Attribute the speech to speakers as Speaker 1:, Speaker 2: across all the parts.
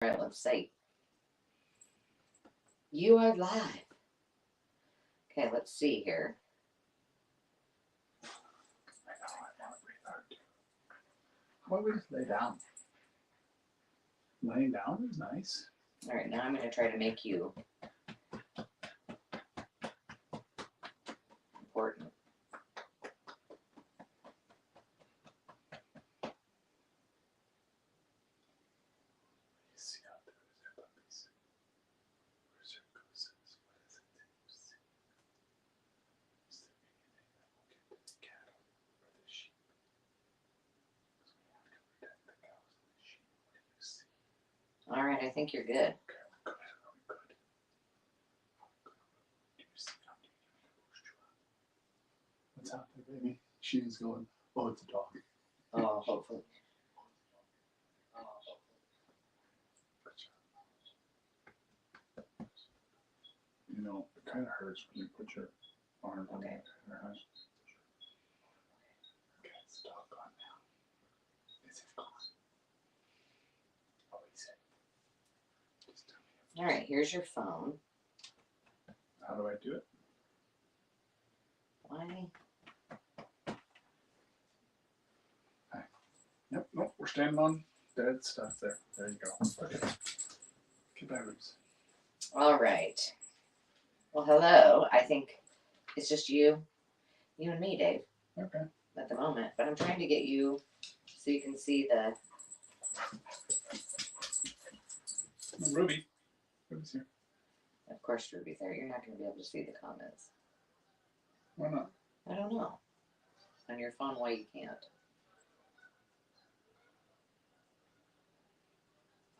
Speaker 1: All right, let's see. You are live. Okay, let's see here.
Speaker 2: I know, I want to breathe hard too. How about we just lay down? Laying down is nice.
Speaker 1: All right, now I'm going to try to make you important.
Speaker 2: See out there, is there puppies? Where's your gooses? What is it that you see? Is there anything that will get to the cattle or the sheep? Because we have to protect the cows and the sheep. What do you see?
Speaker 1: All right, I think you're good.
Speaker 2: Okay, we're good. Are we good? Do you see something? What's out there, baby? She's going, oh, it's a dog.
Speaker 1: Oh, hopefully.
Speaker 2: You know, it kind of hurts when you put your arm on
Speaker 1: Okay.
Speaker 2: her head. Okay, it's the dog gone now. Is it gone? Oh, he's in. Just tell me.
Speaker 1: All right, here's your phone.
Speaker 2: How do I do it?
Speaker 1: Why?
Speaker 2: Yep, nope, we're standing on dead stuff there. There you go. Okay. Goodbye, Roots.
Speaker 1: All right. Well, hello. I think it's just you and me, Dave,
Speaker 2: Okay.
Speaker 1: at the moment. But I'm trying to get you so you can see the.
Speaker 2: Ruby. Ruby's here.
Speaker 1: Of course, Ruby's there. You're not going to be able to see the comments.
Speaker 2: Why not?
Speaker 1: I don't know. On your phone, why you can't?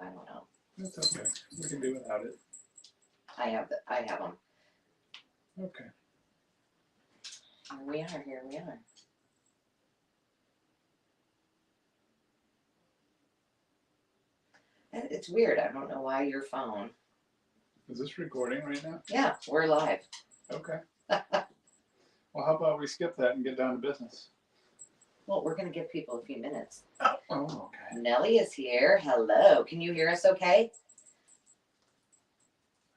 Speaker 1: I don't know.
Speaker 2: That's okay. We can do without it.
Speaker 1: I have them.
Speaker 2: Okay.
Speaker 1: Here we are. Here we are. It's weird. I don't know why your phone.
Speaker 2: Is this recording right now?
Speaker 1: Yeah, we're live.
Speaker 2: Okay. Well, how about we skip that and get down to business?
Speaker 1: Well, we're going to give people a few minutes.
Speaker 2: Oh, okay.
Speaker 1: Nellie is here. Hello. Can you hear us okay?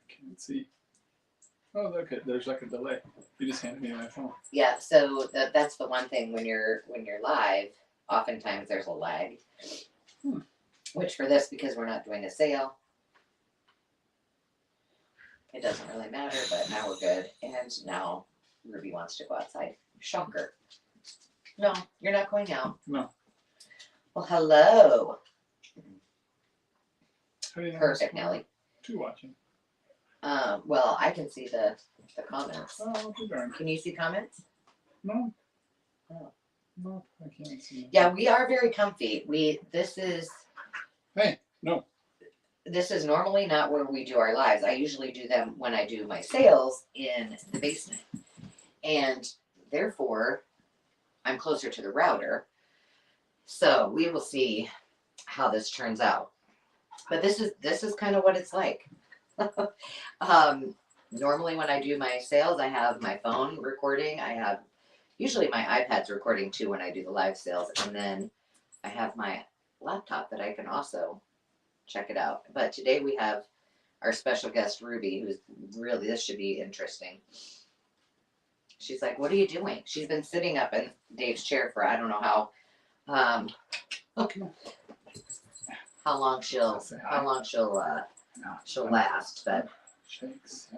Speaker 2: I can't see. Oh, okay. There's like a delay. You just handed me my phone.
Speaker 1: Yeah, so that's the one thing when you're live, oftentimes there's a lag. Which for this, because we're not doing a sale, it doesn't really matter, but now we're good. And now Ruby wants to go outside. Shocker. No, you're not going out.
Speaker 2: No.
Speaker 1: Well, hello.
Speaker 2: How do you know
Speaker 1: Perfect,
Speaker 2: it's
Speaker 1: Nellie.
Speaker 2: two watching?
Speaker 1: Well, I can see the comments.
Speaker 2: Oh, too darn.
Speaker 1: Can you see comments?
Speaker 2: No.
Speaker 1: Oh.
Speaker 2: No, I can't see.
Speaker 1: Yeah, we are very comfy. This is
Speaker 2: Hey, no.
Speaker 1: This is normally not where we do our lives. I usually do them when I do my sales in the basement. And therefore, I'm closer to the router. So we will see how this turns out. But this is kind of what it's like. Normally when I do my sales, I have my phone recording. I have usually my iPad's recording too when I do the live sales. And then I have my laptop that I can also check it out. But today we have our special guest, Ruby, who's really, this should be interesting. She's like, what are you doing? She's been sitting up in Dave's chair for I don't know how long she'll last, but
Speaker 2: Shakes,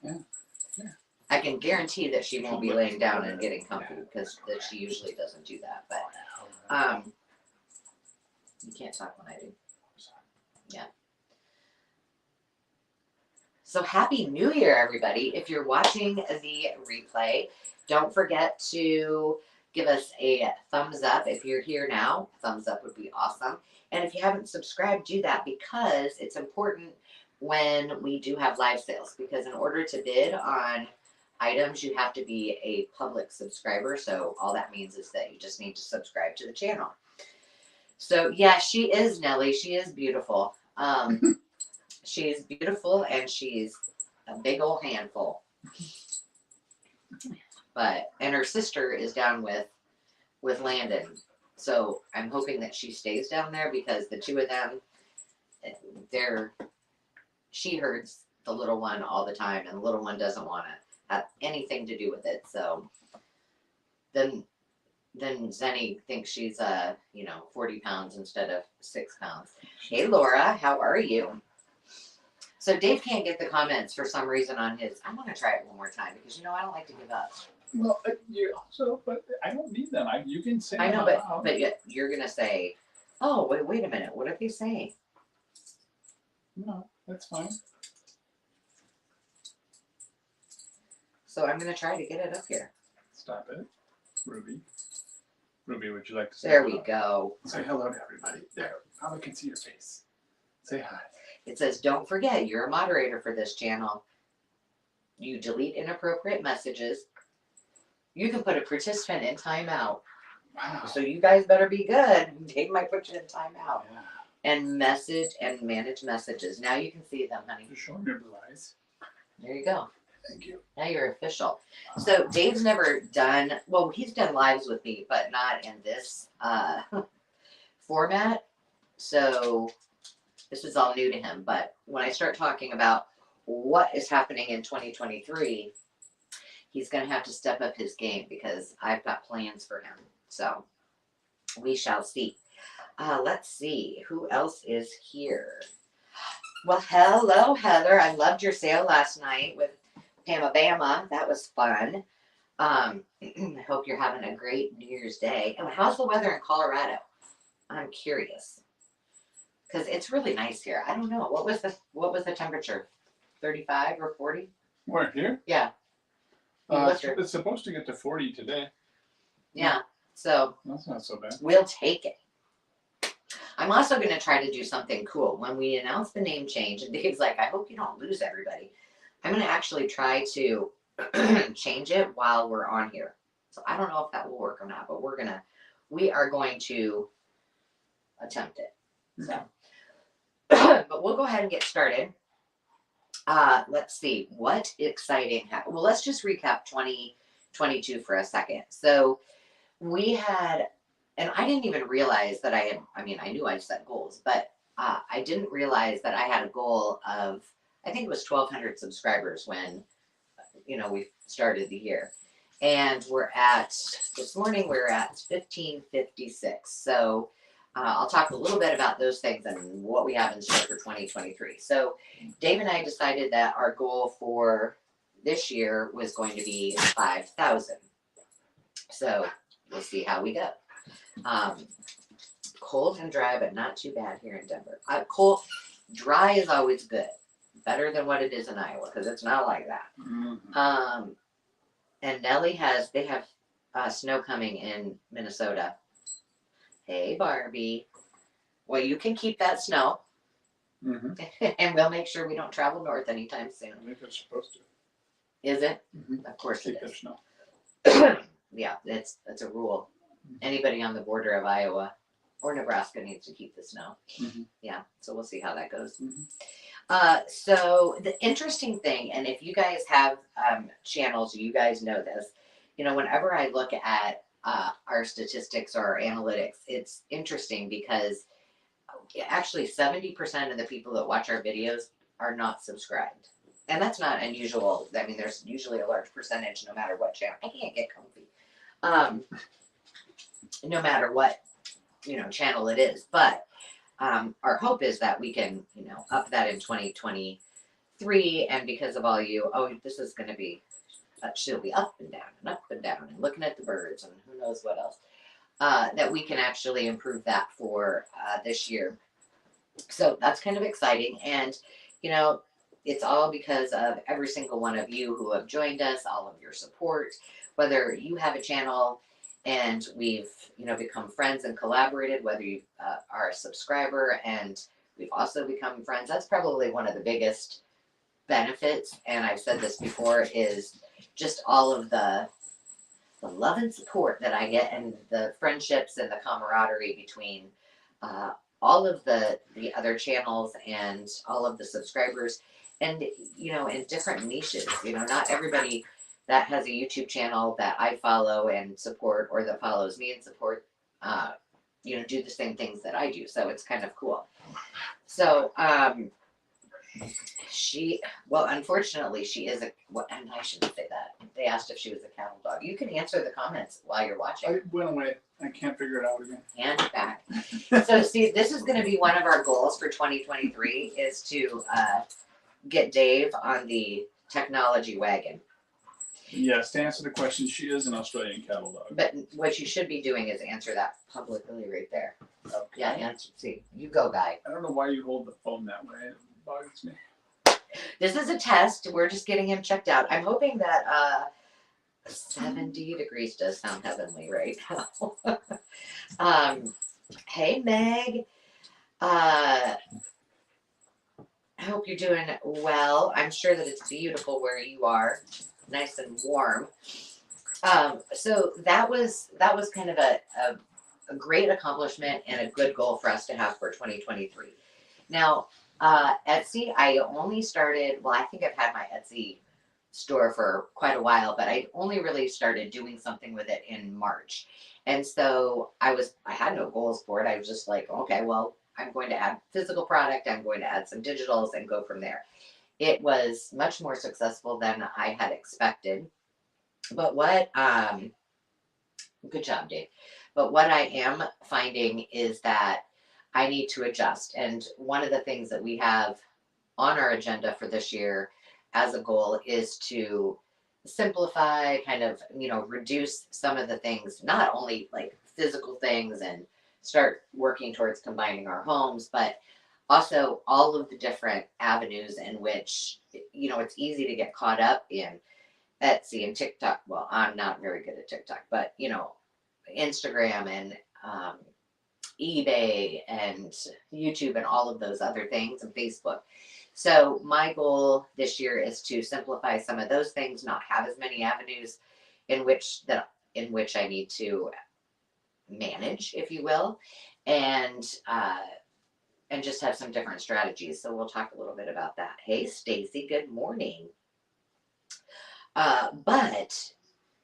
Speaker 2: yeah.
Speaker 1: I can guarantee that she won't be laying down and getting comfy because that she usually doesn't do that. But you can't talk when I do. Yeah. So happy New Year, everybody. If you're watching the replay, don't forget to give us a thumbs up. If you're here now, thumbs up would be awesome. And if you haven't subscribed, do that because it's important when we do have live sales. Because in order to bid on items, you have to be a public subscriber. So all that means is that you just need to subscribe to the channel. So yeah, she is Nellie. She is beautiful. She's beautiful and she's a big old handful. And her sister is down with Landon. So I'm hoping that she stays down there because the two of them she herds the little one all the time, and the little one doesn't want to have anything to do with it. So then Zenny thinks she's 40 pounds instead of 6 pounds. Hey Laura, how are you? So Dave can't get the comments for some reason on his. I want to try it one more time because I don't like to give up.
Speaker 2: Well, you also, but I don't need them. You can say.
Speaker 1: I know,
Speaker 2: them out.
Speaker 1: but yet you're gonna say, "Oh, wait a minute. What are they saying?"
Speaker 2: No, that's fine.
Speaker 1: So I'm gonna try to get it up here.
Speaker 2: Stop it, Ruby. Ruby, would you like to say?
Speaker 1: There
Speaker 2: hello?
Speaker 1: we go.
Speaker 2: Say hello to everybody. There, now I can see your face. Say hi.
Speaker 1: It says, "Don't forget, you're a moderator for this channel. You delete inappropriate messages. You can put a participant in timeout.
Speaker 2: Wow.
Speaker 1: So you guys better be good. Dave might put you in timeout.
Speaker 2: Yeah.
Speaker 1: And message and manage messages. Now you can see them, honey.
Speaker 2: You're showing your blue eyes.
Speaker 1: There you go.
Speaker 2: Thank you.
Speaker 1: Now you're official. So Dave's never done, well, he's done lives with me, but not in this format. So this is all new to him. But when I start talking about what is happening in 2023, he's going to have to step up his game because I've got plans for him. So we shall see. Let's see. Who else is here? Well, hello, Heather. I loved your sale last night with Pamabama. That was fun. I hope you're having a great New Year's Day. And how's the weather in Colorado? I'm curious. Because it's really nice here. I don't know. What was the temperature? 35 or 40?
Speaker 2: We're here?
Speaker 1: Yeah.
Speaker 2: It's supposed to get to 40 today.
Speaker 1: Yeah. So
Speaker 2: That's not so bad.
Speaker 1: we'll take it. I'm also going to try to do something cool. When we announce the name change, and Dave's like, I hope you don't lose everybody. I'm going to actually try to change it while we're on here. So I don't know if that will work or not, but we are going to attempt it. So, but we'll go ahead and get started. Let's see what exciting happened. Well, let's just recap 2022 for a second. So we had, and I didn't even realize that I knew I'd set goals, but I didn't realize that I had a goal of, I think it was 1,200 subscribers when, we started the year. And this morning we're at 1,556. So I'll talk a little bit about those things and what we have in store for 2023. So Dave and I decided that our goal for this year was going to be 5,000. So we'll see how we go. Cold and dry, but not too bad here in Denver. Dry is always good. Better than what it is in Iowa, because it's not like that.
Speaker 2: Mm-hmm.
Speaker 1: And Nellie they have snow coming in Minnesota. Hey, Barbie. Well, you can keep that snow.
Speaker 2: Mm-hmm.
Speaker 1: And we'll make sure we don't travel north anytime soon.
Speaker 2: I think they're supposed to.
Speaker 1: Is it?
Speaker 2: Mm-hmm.
Speaker 1: Of course
Speaker 2: Keep
Speaker 1: it
Speaker 2: their
Speaker 1: is.
Speaker 2: snow.
Speaker 1: Yeah, that's a rule. Anybody on the border of Iowa or Nebraska needs to keep the snow.
Speaker 2: Mm-hmm.
Speaker 1: Yeah, so we'll see how that goes.
Speaker 2: Mm-hmm.
Speaker 1: So the interesting thing, and if you guys have channels, you guys know this, whenever I look at our statistics or our analytics, it's interesting because actually 70% of the people that watch our videos are not subscribed. And that's not unusual. I mean, there's usually a large percentage no matter what channel. I can't get comfy. No matter what, channel it is. But our hope is that we can, up that in 2023. And because of all you, this is going to be, she'll be up and down and looking at the birds and who knows what else, that we can actually improve that for this year. So that's kind of exciting. And, it's all because of every single one of you who have joined us, all of your support, whether you have a channel and we've, become friends and collaborated, whether you are a subscriber and we've also become friends. That's probably one of the biggest benefits. And I've said this before, is just all of the love and support that I get and the friendships and the camaraderie between all of the other channels and all of the subscribers. And, in different niches, not everybody that has a YouTube channel that I follow and support or that follows me and support, do the same things that I do. So it's kind of cool. So, unfortunately, she is and I shouldn't say that. They asked if she was a cattle dog. You can answer the comments while you're watching.
Speaker 2: I went away. I can't figure it out again.
Speaker 1: And back. So, see, this is going to be one of our goals for 2023 is to get Dave on the technology wagon.
Speaker 2: Yes, to answer the question, she is an Australian cattle dog.
Speaker 1: But what you should be doing is answer that publicly right there.
Speaker 2: Okay.
Speaker 1: Yeah, answer. See, you go, guy.
Speaker 2: I don't know why you hold the phone that way. It bothers me.
Speaker 1: This is a test. We're just getting him checked out. I'm hoping that 70 degrees does sound heavenly right now. Hey, Meg. I hope you're doing well. I'm sure that it's beautiful where you are, nice and warm. So that was kind of a great accomplishment and a good goal for us to have for 2023. Now, Etsy, I only started, well, I think I've had my Etsy store for quite a while, but I only really started doing something with it in March. And so I had no goals for it. I was just like, okay, well, I'm going to add physical product. I'm going to add some digitals and go from there. It was much more successful than I had expected. But good job, Dave. But what I am finding is that I need to adjust. And one of the things that we have on our agenda for this year as a goal is to simplify, kind of, reduce some of the things, not only like physical things and start working towards combining our homes, but also all of the different avenues in which, it's easy to get caught up in Etsy and TikTok. Well, I'm not very good at TikTok, but, Instagram and eBay and YouTube and all of those other things and Facebook. So my goal this year is to simplify some of those things, not have as many avenues in which I need to manage, if you will, and just have some different strategies. So we'll talk a little bit about that. Hey, Stacy, good morning. But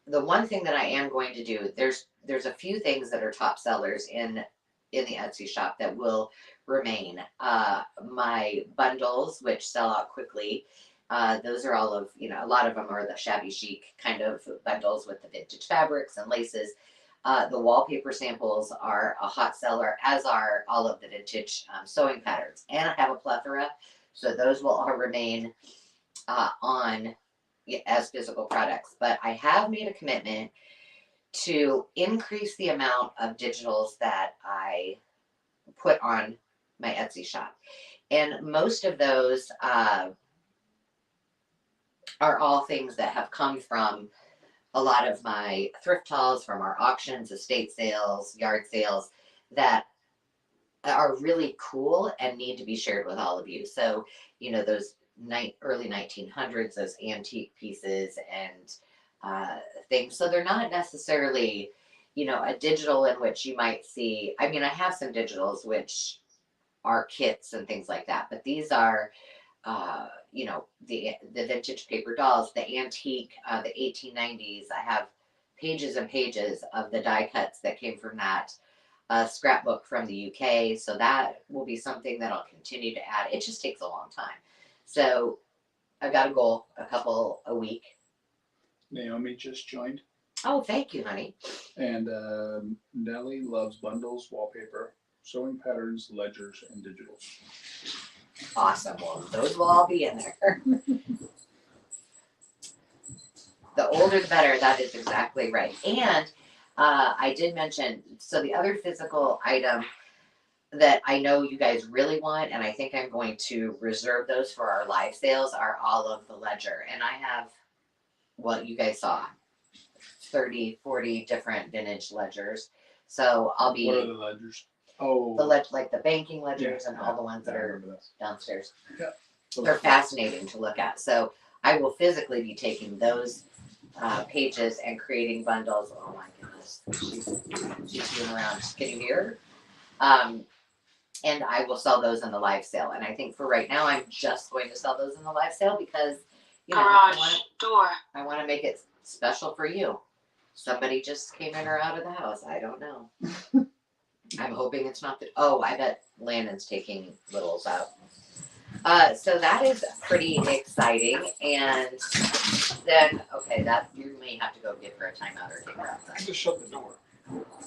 Speaker 1: the one thing that I am going to do, there's a few things that are top sellers in the Etsy shop that will remain. My bundles, which sell out quickly, those are all of, a lot of them are the shabby chic kind of bundles with the vintage fabrics and laces. The wallpaper samples are a hot seller, as are all of the vintage sewing patterns. And I have a plethora, so those will all remain on as physical products. But I have made a commitment to increase the amount of digitals that I put on my Etsy shop. And most of those are all things that have come from a lot of my thrift hauls, from our auctions, estate sales, yard sales, that are really cool and need to be shared with all of you. So, those early 1900s, those antique pieces and things. So they're not necessarily, a digital in which you might see. I mean, I have some digitals which are kits and things like that, but these are, the vintage paper dolls, the antique, the 1890s. I have pages and pages of the die cuts that came from that scrapbook from the UK. So that will be something that I'll continue to add. It just takes a long time. So I've got a goal, a couple a week.
Speaker 2: Naomi just joined.
Speaker 1: Oh, thank you, honey.
Speaker 2: And Nellie loves bundles, wallpaper, sewing patterns, ledgers, and digitals.
Speaker 1: Awesome. Well, those will all be in there. The older the better. That is exactly right. And I did mention, so the other physical item that I know you guys really want, and I think I'm going to reserve those for our live sales, are all of the ledger. And I have, well, you guys saw 30, 40 different vintage ledgers. So I'll be.
Speaker 2: What are the ledgers? Oh.
Speaker 1: Like the banking ledgers and all the ones that are downstairs.
Speaker 2: Yeah.
Speaker 1: They're fascinating to look at. So I will physically be taking those pages and creating bundles. Oh my goodness. She's moving around. Can you hear her? And I will sell those in the live sale. And I think for right now, I'm just going to sell those in the live sale because, I want to make it special for you. Somebody just came in or out of the house. I don't know. I'm hoping it's not the, oh, I bet Landon's taking littles out. So that is pretty exciting. And then, okay, that you may have to go give her a timeout or take her outside.
Speaker 2: Just shut the door.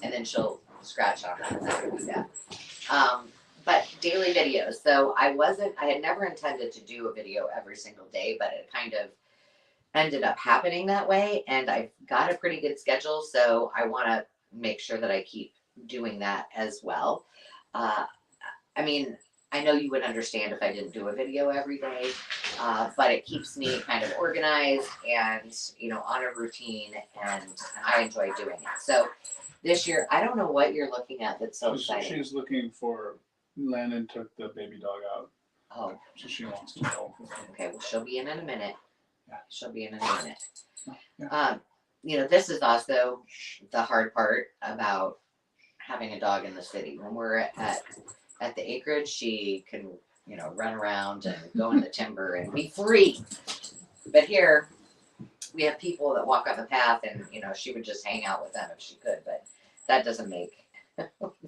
Speaker 1: And then she'll scratch on that. That would be bad. But daily videos. So I had never intended to do a video every single day, but it kind of ended up happening that way. And I've got a pretty good schedule. So I want to make sure that I keep doing that as well. I mean, I know you would understand if I didn't do a video every day, but it keeps me kind of organized and, on a routine, and I enjoy doing it. So this year, I don't know what you're looking at that's so exciting.
Speaker 2: She's looking for, Landon took the baby dog out,
Speaker 1: Oh,
Speaker 2: so she wants to go.
Speaker 1: okay. Well, she'll be in a minute.
Speaker 2: Yeah.
Speaker 1: She'll be in a minute.
Speaker 2: Yeah.
Speaker 1: This is also the hard part about having a dog in the city. When we're at the acreage, she can, run around and go in the timber and be free. But here, we have people that walk on the path, and she would just hang out with them if she could. But that doesn't make.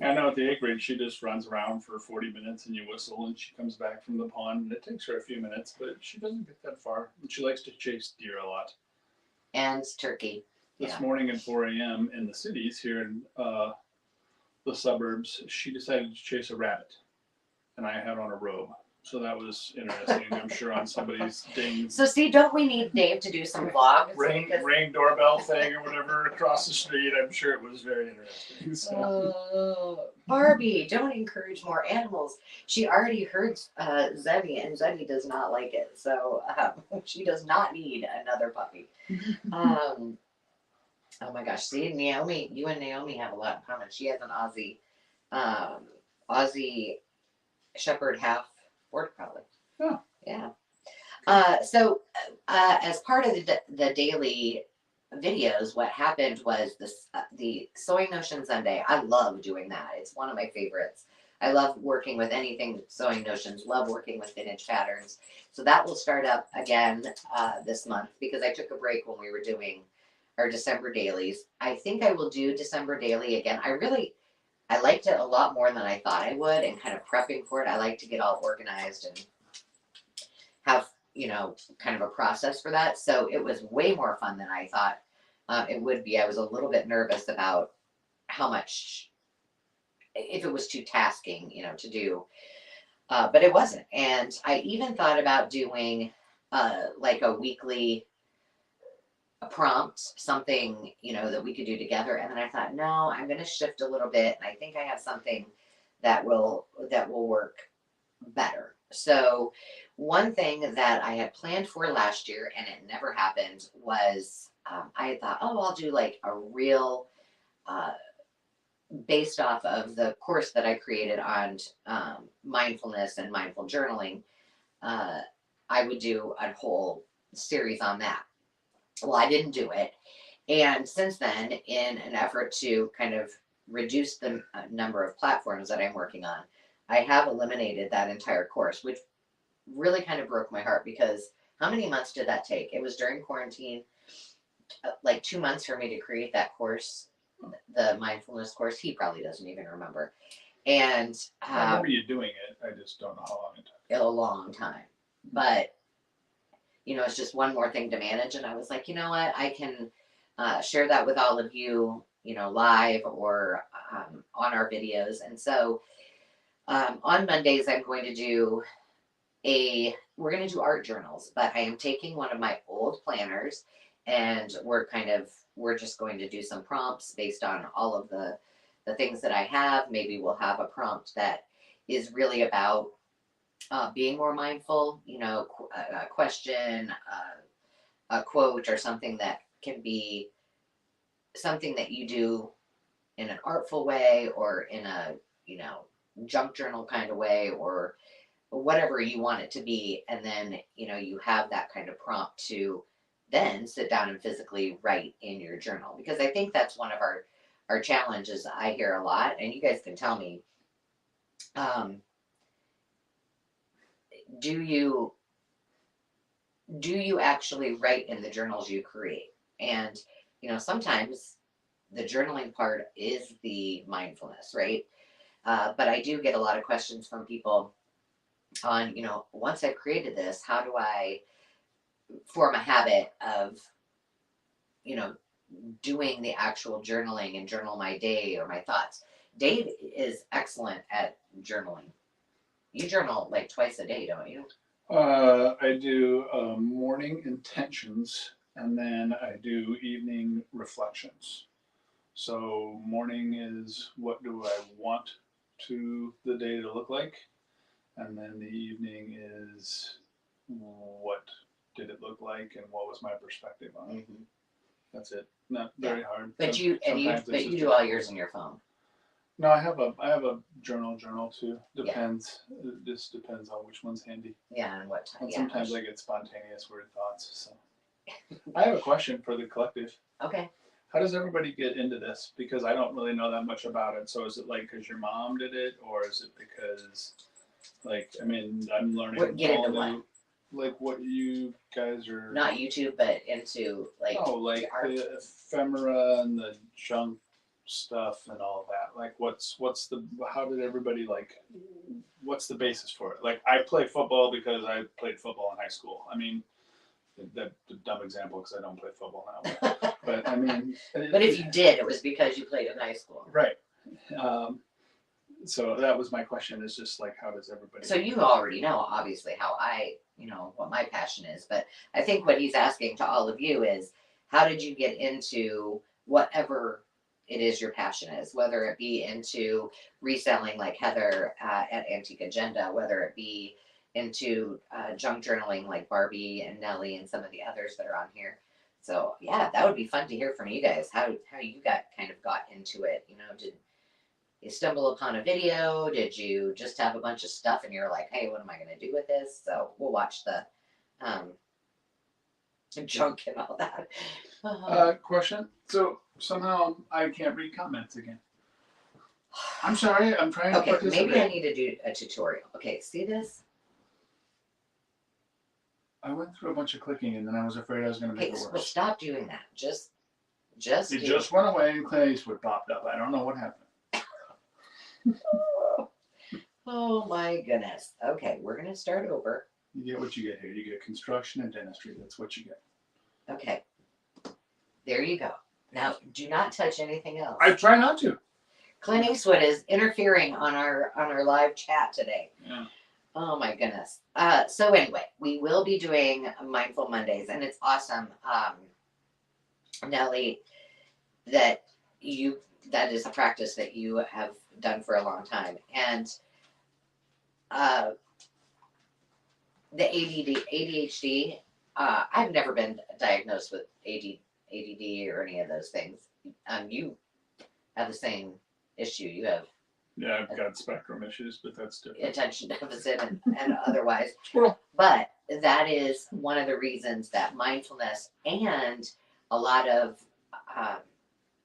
Speaker 2: I know at the acreage, she just runs around for 40 minutes and you whistle and she comes back from the pond and it takes her a few minutes, but she doesn't get that far. And she likes to chase deer a lot.
Speaker 1: And turkey.
Speaker 2: This morning at 4 a.m. in the cities here in the suburbs, she decided to chase a rabbit. And I had on a robe. So that was interesting. I'm sure on somebody's ding.
Speaker 1: So see, don't we need Dave to do some vlogs?
Speaker 2: Ring doorbell thing or whatever across the street. I'm sure it was very interesting. So.
Speaker 1: Barbie, don't encourage more animals. She already heard Zebby, and Zebby does not like it. So she does not need another puppy. Oh my gosh. See, Naomi, you and Naomi have a lot in common. She has an Aussie Shepherd half border collie.
Speaker 2: Oh.
Speaker 1: Yeah. So as part of the daily videos, what happened was the Sewing Notion Sunday. I love doing that. It's one of my favorites. I love working with anything sewing notions, love working with vintage patterns. So that will start up again this month, because I took a break when we were doing our December dailies. I think I will do December daily again. I liked it a lot more than I thought I would, and kind of prepping for it. I like to get all organized and have, kind of a process for that. So it was way more fun than I thought it would be. I was a little bit nervous about how much, if it was too tasking, to do. But it wasn't. And I even thought about doing like a weekly prompt, something, that we could do together. And then I thought, no, I'm going to shift a little bit. And I think I have something that will work better. So one thing that I had planned for last year, and it never happened, was I had thought, oh, I'll do like a real, based off of the course that I created on mindfulness and mindful journaling, I would do a whole series on that. Well, I didn't do it. And since then, in an effort to kind of reduce the number of platforms that I'm working on, I have eliminated that entire course, which really kind of broke my heart, because how many months did that take? It was during quarantine, like 2 months for me to create that course, the mindfulness course. He probably doesn't even remember. And
Speaker 2: I remember you doing it. I just don't know how long it took.
Speaker 1: A long time. But, it's just one more thing to manage. And I was like, you know what? I can share that with all of you, live or on our videos. And so on Mondays, I'm going to do we're going to do art journals, but I am taking one of my old planners, and we're just going to do some prompts based on all of the things that I have. Maybe we'll have a prompt that is really about being more mindful, a question, a quote, or something that can be something that you do in an artful way, or in a, junk journal kind of way, or whatever you want it to be. And then, you have that kind of prompt to then sit down and physically write in your journal. Because I think that's one of our challenges I hear a lot, and you guys can tell me, do you actually write in the journals you create? And, sometimes the journaling part is the mindfulness, right? But I do get a lot of questions from people on, once I've created this, how do I form a habit of, you know, doing the actual journaling and journal my day or my thoughts. Dave is excellent at journaling. You journal like twice a day, don't you?
Speaker 2: I do morning intentions and then I do evening reflections. So morning is what do I want to the day to look like, and then the evening is what did it look like and what was my perspective on it.
Speaker 1: Mm-hmm.
Speaker 2: That's it. Not very hard.
Speaker 1: But you do all yours on your phone.
Speaker 2: No, I have a journal too. Depends. Yeah. It just depends on which one's handy.
Speaker 1: Yeah, and what time.
Speaker 2: And sometimes I get spontaneous weird thoughts. So I have a question for the collective.
Speaker 1: Okay.
Speaker 2: How does everybody get into this? Because I don't really know that much about it. So is it like because your mom did it, or is it because, like, I mean, I'm learning
Speaker 1: get into what?
Speaker 2: Like what you guys are.
Speaker 1: Not YouTube, but into like.
Speaker 2: Oh, like the ephemera and the junk stuff and all that. Like, how did everybody what's the basis for it? Like, I play football because I played football in high school. I mean, that's a dumb example because I don't play football now. But I mean.
Speaker 1: But if you did, it was because you played in high school.
Speaker 2: Right. So that was my question, is just like, how does everybody.
Speaker 1: So you already know, obviously, how what my passion is. But I think what he's asking to all of you is, how did you get into whatever it is your passion is, whether it be into reselling like Heather at Antique Agenda, whether it be into junk journaling like Barbie and Nellie and some of the others that are on here. So yeah, that would be fun to hear from you guys, how you got into it. Did you stumble upon a video? Did you just have a bunch of stuff and you're like, hey, what am I going to do with this? So we'll watch the junk and all that.
Speaker 2: Question. So somehow I can't read comments again. I'm sorry. I'm trying to participate.
Speaker 1: Maybe I need to do a tutorial. Okay, see this?
Speaker 2: I went through a bunch of clicking and then I was afraid I was going to make it worse.
Speaker 1: Well, stop doing that. Just.
Speaker 2: It just went away and Clint Eastwood popped up. I don't know what happened.
Speaker 1: Oh my goodness. Okay, we're going to start over.
Speaker 2: You get what you get here. You get construction and dentistry. That's what you get.
Speaker 1: Okay. There you go. Now, do not touch anything else.
Speaker 2: I try not to.
Speaker 1: Clint Eastwood is interfering on our live chat today.
Speaker 2: Yeah.
Speaker 1: Oh my goodness. So anyway, we will be doing Mindful Mondays, and it's awesome, Nellie, that is a practice that you have done for a long time. And the ADHD, I've never been diagnosed with ADD or any of those things. You have the same issue. You have.
Speaker 2: Yeah, I've got spectrum issues, but that's different.
Speaker 1: Attention deficit and otherwise.
Speaker 2: Squirrel.
Speaker 1: But that is one of the reasons that mindfulness and a lot of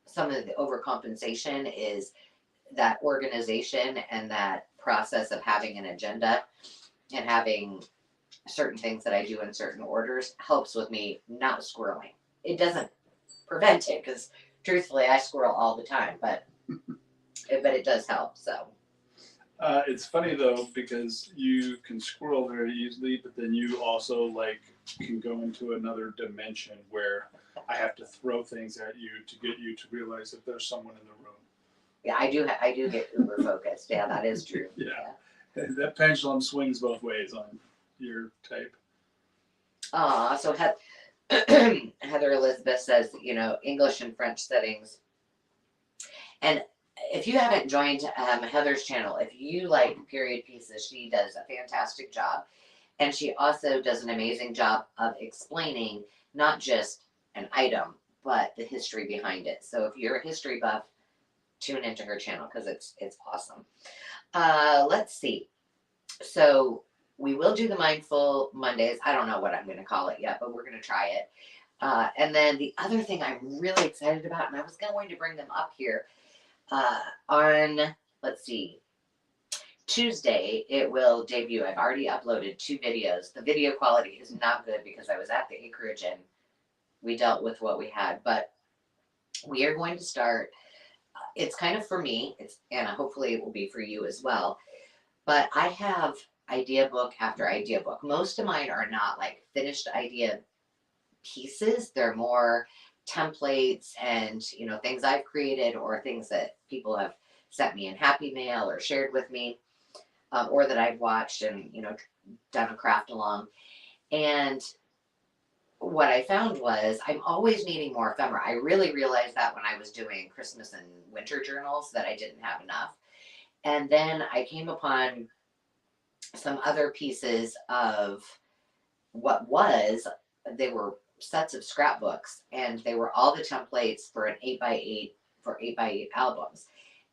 Speaker 1: some of the overcompensation is that organization and that process of having an agenda and having certain things that I do in certain orders helps with me not squirreling. It doesn't prevent it, because truthfully I squirrel all the time, but it does help. So
Speaker 2: it's funny though, because you can squirrel very easily, but then you also can go into another dimension where I have to throw things at you to get you to realize that there's someone in the room.
Speaker 1: Yeah, I do get uber focused. Yeah, that is true.
Speaker 2: Yeah. That pendulum swings both ways on your type.
Speaker 1: So Heather Elizabeth says, English and French settings. And if you haven't joined Heather's channel, if you like period pieces, she does a fantastic job. And she also does an amazing job of explaining not just an item, but the history behind it. So if you're a history buff, tune into her channel because it's awesome. Let's see. So we will do the Mindful Mondays. I don't know what I'm going to call it yet, but we're going to try it. And then the other thing I'm really excited about, and I was going to bring them up here, on, let's see, Tuesday, it will debut. I've already uploaded 2 videos. The video quality is not good because I was at the acreage and we dealt with what we had. But we are going to start. It's kind of for me. It's and hopefully it will be for you as well. But I have idea book after idea book. Most of mine are not like finished idea pieces. They're more templates and things I've created or things that people have sent me in Happy Mail or shared with me, or that I've watched and done a craft along. And what I found was I'm always needing more ephemera. I really realized that when I was doing Christmas and winter journals that I didn't have enough. And then I came upon some other pieces of what was, they were sets of scrapbooks and they were all the templates for an 8x8 for 8x8 albums.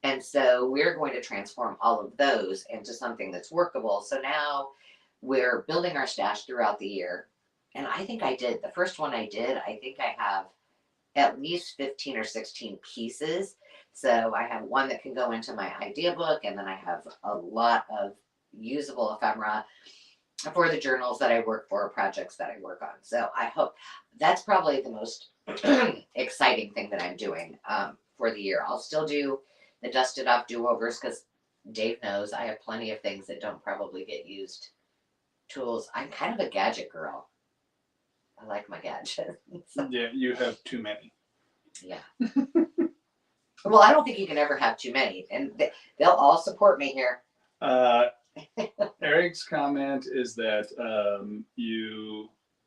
Speaker 1: And so we're going to transform all of those into something that's workable. So now we're building our stash throughout the year. And I think I did the first one I did, I think I have at least 15 or 16 pieces. So I have one that can go into my idea book, and then I have a lot of usable ephemera for the journals that I work for, projects that I work on. So I hope that's probably the most exciting thing that I'm doing for the year. I'll still do the dusted off do-overs because Dave knows I have plenty of things that don't probably get used. Tools. I'm kind of a gadget girl. I like my gadgets.
Speaker 2: Yeah, you have too many.
Speaker 1: Yeah. Well, I don't think you can ever have too many, and they'll all support me here.
Speaker 2: Eric's comment is that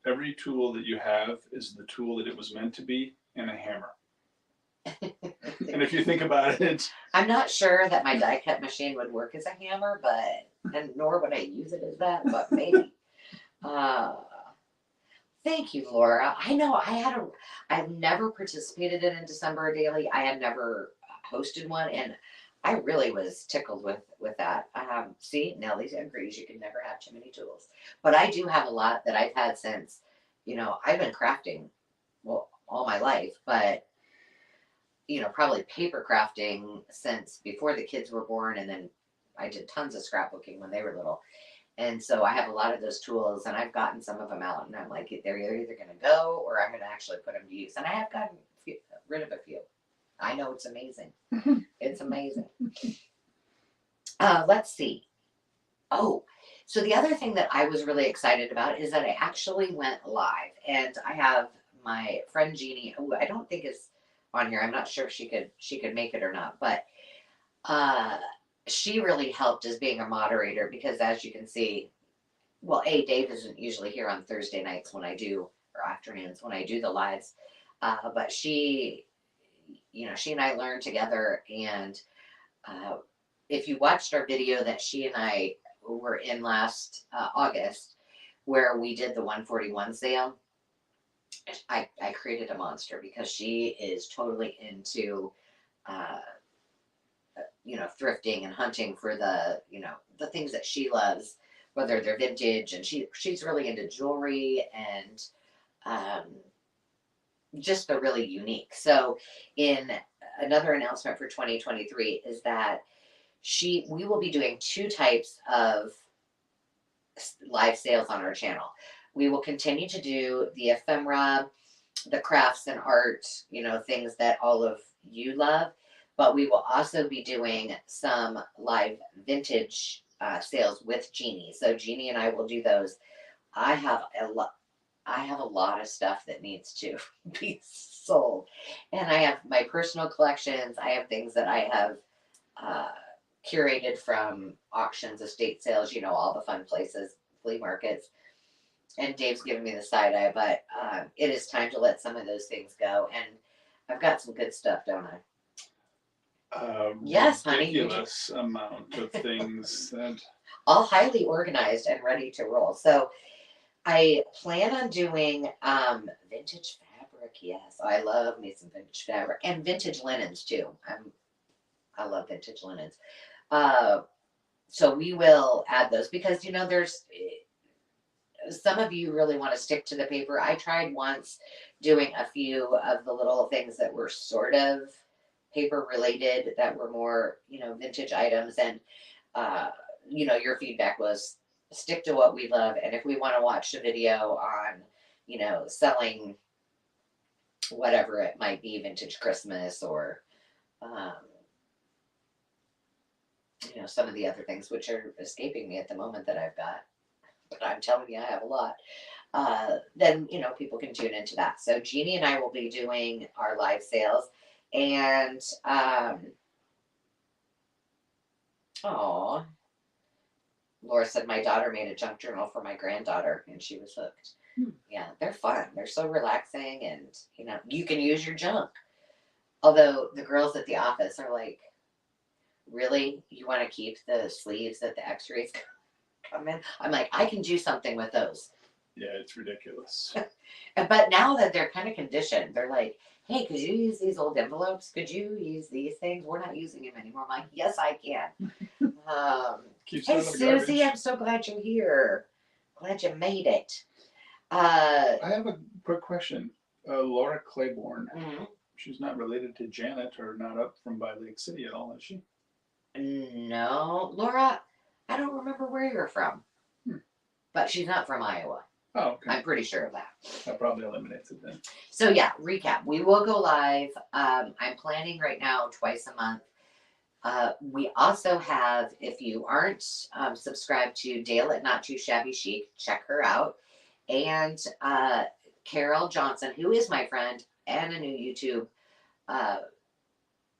Speaker 2: every tool that you have is the tool that it was meant to be, and a hammer. And if you think about it,
Speaker 1: I'm not sure that my die cut machine would work as a hammer, and nor would I use it as that, but maybe. Thank you, Laura. I know I've never participated in a December daily. I have never hosted one, and I really was tickled with that. See, Nellie agrees you can never have too many tools, but I do have a lot that I've had since, I've been crafting, well, all my life, but probably paper crafting since before the kids were born, and then I did tons of scrapbooking when they were little. And so I have a lot of those tools, and I've gotten some of them out, and I'm like, they're either going to go or I'm going to actually put them to use. And I have gotten rid of a few. I know it's amazing. It's amazing. Let's see. Oh, so the other thing that I was really excited about is that I actually went live, and I have my friend Jeannie, who I don't think is on here. I'm not sure if she could make it or not, but she really helped as being a moderator because, as you can see, well, Dave isn't usually here on Thursday nights when I do, or afternoons when I do the lives, but she and I learned together. And if you watched our video that she and I were in last August, where we did the 141 sale, I created a monster because she is totally into thrifting and hunting for the things that she loves, whether they're vintage, and she's really into jewelry and just they're really unique. So in another announcement for 2023 is that we will be doing 2 types of live sales on our channel. We will continue to do the ephemera, the crafts and art, things that all of you love, but we will also be doing some live vintage sales with Jeannie. So Jeannie and I will do those. I have a lot of stuff that needs to be sold, and I have my personal collections. I have things that I have curated from auctions, estate sales, all the fun places, flea markets. And Dave's giving me the side eye, but it is time to let some of those things go. And I've got some good stuff, don't I? Yes, honey.
Speaker 2: Ridiculous amount of things that
Speaker 1: all highly organized and ready to roll. So I plan on doing vintage fabric. Yes, I love me some vintage fabric and vintage linens too. I love vintage linens. So we will add those because there's some of you really want to stick to the paper. I tried once doing a few of the little things that were sort of paper related that were more, vintage items. And, your feedback was stick to what we love. And if we want to watch a video on, selling whatever it might be, vintage Christmas or, um, some of the other things which are escaping me at the moment that I've got. But I'm telling you, I have a lot. Then people can tune into that. So Jeannie and I will be doing our live sales, and oh, Laura said my daughter made a junk journal for my granddaughter, and she was hooked. Yeah, they're fun. They're so relaxing, and you can use your junk. Although the girls at the office are like, really, you want to keep the sleeves that the X-rays come in? I'm like, I can do something with those.
Speaker 2: Yeah, it's ridiculous.
Speaker 1: But now that they're kind of conditioned, they're like, hey, could you use these old envelopes? Could you use these things? We're not using them anymore. I'm like, yes, I can. Hey, Susie, I'm so glad you're here. Glad you made it.
Speaker 2: I have a quick question. Laura Claiborne,
Speaker 1: mm-hmm.
Speaker 2: She's not related to Janet or not up from by Lake City at all, is she?
Speaker 1: No. Laura, I don't remember where you're from. But she's not from Iowa.
Speaker 2: Oh, okay.
Speaker 1: I'm pretty sure of that.
Speaker 2: That probably eliminates it then.
Speaker 1: So yeah, recap. We will go live. I'm planning right now twice a month. We also have, if you aren't subscribed to Dale at Not Too Shabby Chic, check her out. And Carol Johnson, who is my friend and a new YouTube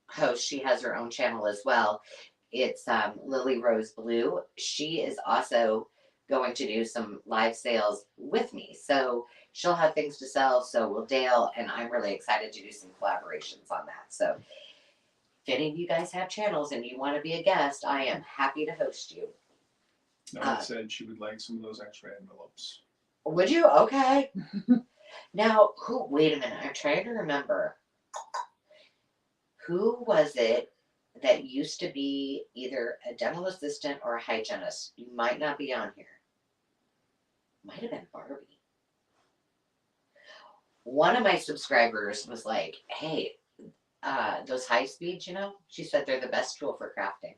Speaker 1: host. She has her own channel as well. It's Lily Rose Blue. She is also going to do some live sales with me. So she'll have things to sell. So will Dale. And I'm really excited to do some collaborations on that. So if any of you guys have channels and you want to be a guest, I am happy to host you.
Speaker 2: No one said she would like some of those X-ray envelopes.
Speaker 1: Would you? Okay. Now, wait a minute. I'm trying to remember. Who was it that used to be either a dental assistant or a hygienist? You might not be on here. Might have been Barbie. One of my subscribers was like, hey, those high speeds, she said they're the best tool for crafting.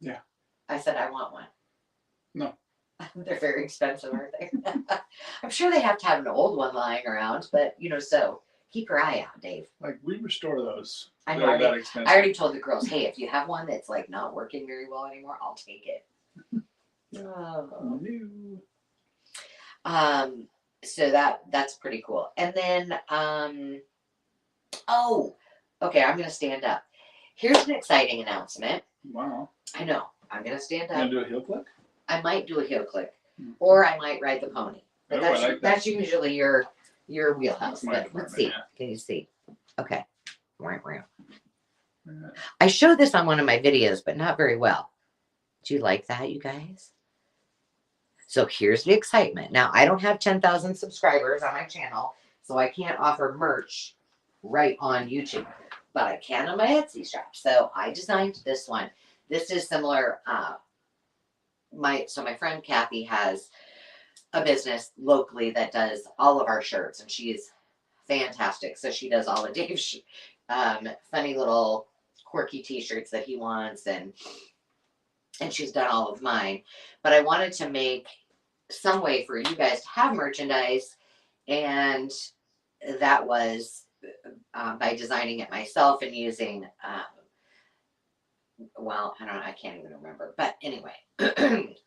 Speaker 2: Yeah.
Speaker 1: I said, I want one.
Speaker 2: No.
Speaker 1: They're very expensive, aren't they? I'm sure they have to have an old one lying around, but so keep your eye out, Dave.
Speaker 2: Like, we restore those.
Speaker 1: I
Speaker 2: They're that expensive.
Speaker 1: I already told the girls, hey, if you have one that's like not working very well anymore, I'll take it. Oh.
Speaker 2: New.
Speaker 1: So that's pretty cool. And then okay, I'm gonna stand up. Here's an exciting announcement.
Speaker 2: Wow.
Speaker 1: I know. I'm gonna stand up.
Speaker 2: You gonna do a heel click?
Speaker 1: I might do a heel click. Or I might ride the pony. But that's usually your wheelhouse. But let's see. Yeah. Can you see? Okay. I showed this on one of my videos, but not very well. Do you like that, you guys? So here's the excitement. Now, I don't have 10,000 subscribers on my channel, so I can't offer merch right on YouTube, but I can on my Etsy shop. So I designed this one. This is similar. My friend Kathy has a business locally that does all of our shirts, and she's fantastic. So she does all of Dave's funny little quirky t-shirts that he wants, and she's done all of mine. But I wanted to make some way for you guys to have merchandise, and that was by designing it myself and using I can't even remember, but anyway,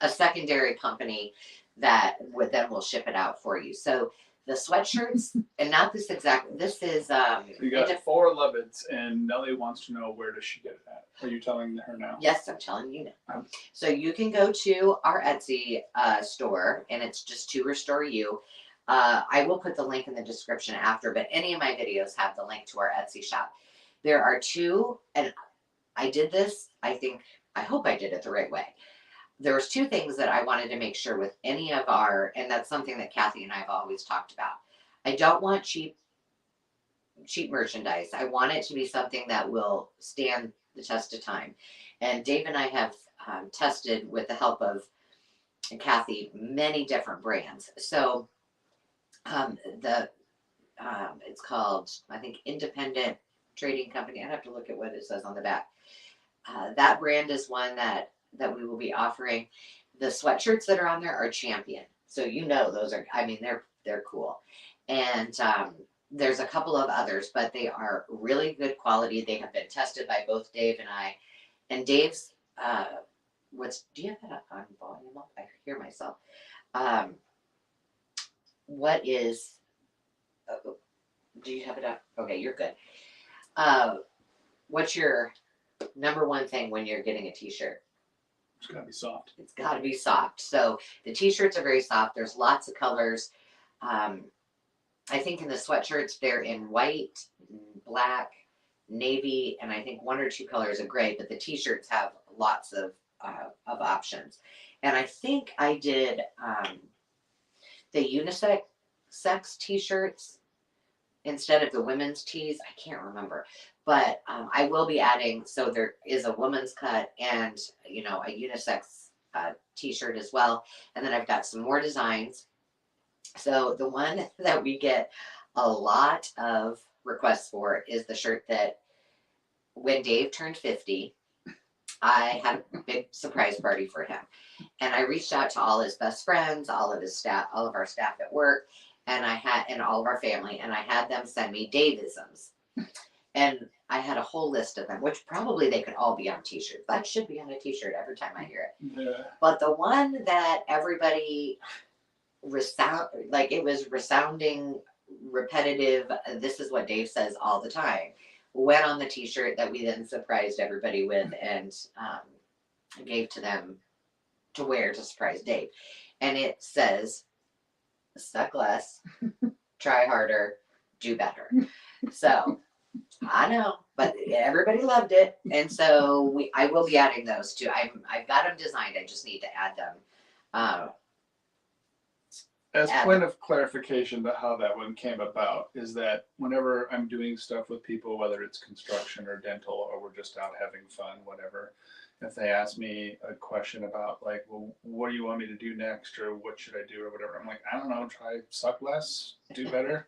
Speaker 1: a secondary company that will ship it out for you. So the sweatshirts, and not this exact, this is
Speaker 2: so you got 411s, and Nellie wants to know, where does she get it at? Are you telling her now?
Speaker 1: Yes, I'm telling you now. So you can go to our Etsy store, and it's just To Restore You. I will put the link in the description after, but any of my videos have the link to our Etsy shop. There are two, and I did this, I hope I did it the right way. There was two things that I wanted to make sure with any of our, and that's something that Kathy and I have always talked about. I don't want cheap merchandise. I want it to be something that will stand the test of time. And Dave and I have tested, with the help of Kathy, many different brands. So it's called, I think, Independent Trading Company. I'd have to look at what it says on the back. That brand is one that we will be offering. The sweatshirts that are on there are Champion. So those are, they're cool. And there's a couple of others, but they are really good quality. They have been tested by both Dave and I. And Dave's, do you have that up on volume up? I hear myself. Um, what is, do you have it up? Okay, you're good. What's your number one thing when you're getting a t-shirt?
Speaker 2: It's gotta be soft.
Speaker 1: It's got to be soft. So the t-shirts are very soft. There's lots of colors. I think in the sweatshirts they're in white, black, navy, and I think one or two colors of gray. But the t-shirts have lots of options. And I think I did the unisex t-shirts instead of the women's tees. I can't remember, but I will be adding. So there is a woman's cut and a unisex t-shirt as well. And then I've got some more designs. So the one that we get a lot of requests for is the shirt that when Dave turned 50, I had a big surprise party for him. And I reached out to all his best friends, all of his staff, all of our staff at work, and all of our family, and I had them send me Daveisms. And I had a whole list of them, which probably they could all be on t-shirts. That should be on a t-shirt every time I hear it.
Speaker 2: Yeah.
Speaker 1: But the one that everybody it was resounding, repetitive, this is what Dave says all the time, went on the t-shirt that we then surprised everybody with and gave to them to wear to surprise Dave. And it says, suck less, try harder, do better. So I know, but everybody loved it. And so I will be adding those too. I've got them designed. I just need to add them.
Speaker 2: As point of clarification to how that one came about is that whenever I'm doing stuff with people, whether it's construction or dental or we're just out having fun, whatever, if they ask me a question about like, well, what do you want me to do next or what should I do or whatever, I'm like, I don't know, try suck less, do better.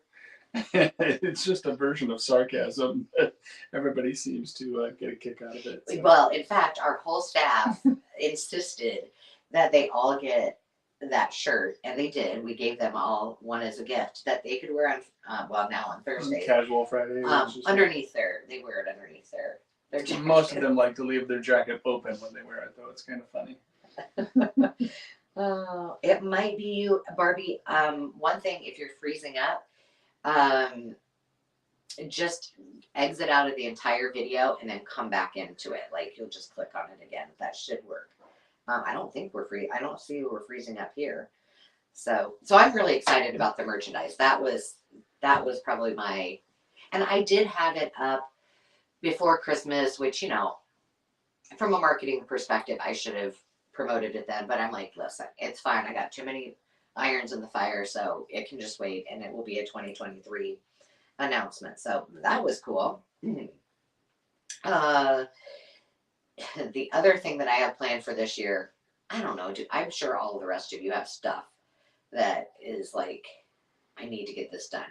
Speaker 2: It's just a version of sarcasm that everybody seems to get a kick out of it. So.
Speaker 1: Well, in fact, our whole staff insisted that they all get that shirt, and they did. We gave them all one as a gift that they could wear on now on Thursday,
Speaker 2: casual Friday.
Speaker 1: Underneath they wear it underneath their jacket.
Speaker 2: Most of them like to leave their jacket open when they wear it, though. It's kind of funny.
Speaker 1: It might be you, Barbie. One thing, if you're freezing up, just exit out of the entire video and then come back into it. Like you'll just click on it again. That should work. I don't think I don't see we're freezing up here. So I'm really excited about the merchandise. That was probably and I did have it up before Christmas, which, from a marketing perspective, I should have promoted it then, but I'm like, listen, it's fine. I got too many irons in the fire, so it can just wait and it will be a 2023 announcement. So that was cool. The other thing that I have planned for this year, I don't know, I'm sure all of the rest of you have stuff that is like, I need to get this done.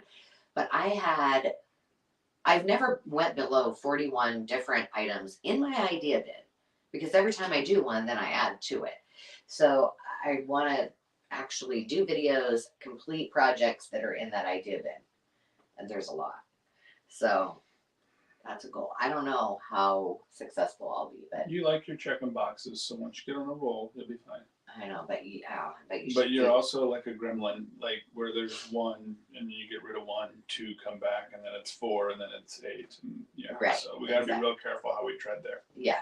Speaker 1: But I've never went below 41 different items in my idea bin, because every time I do one, then I add to it. So I want to actually do videos, complete projects that are in that idea bin. And there's a lot. So that's a goal. I don't know how successful I'll be, but
Speaker 2: you like your checking boxes, so once you get on a roll, you'll be fine.
Speaker 1: I know, but
Speaker 2: But you're also like a gremlin, like where there's one and you get rid of one, two come back, and then it's 4, and then it's 8, and yeah.
Speaker 1: Right,
Speaker 2: so we gotta be real careful how we tread there.
Speaker 1: Yeah,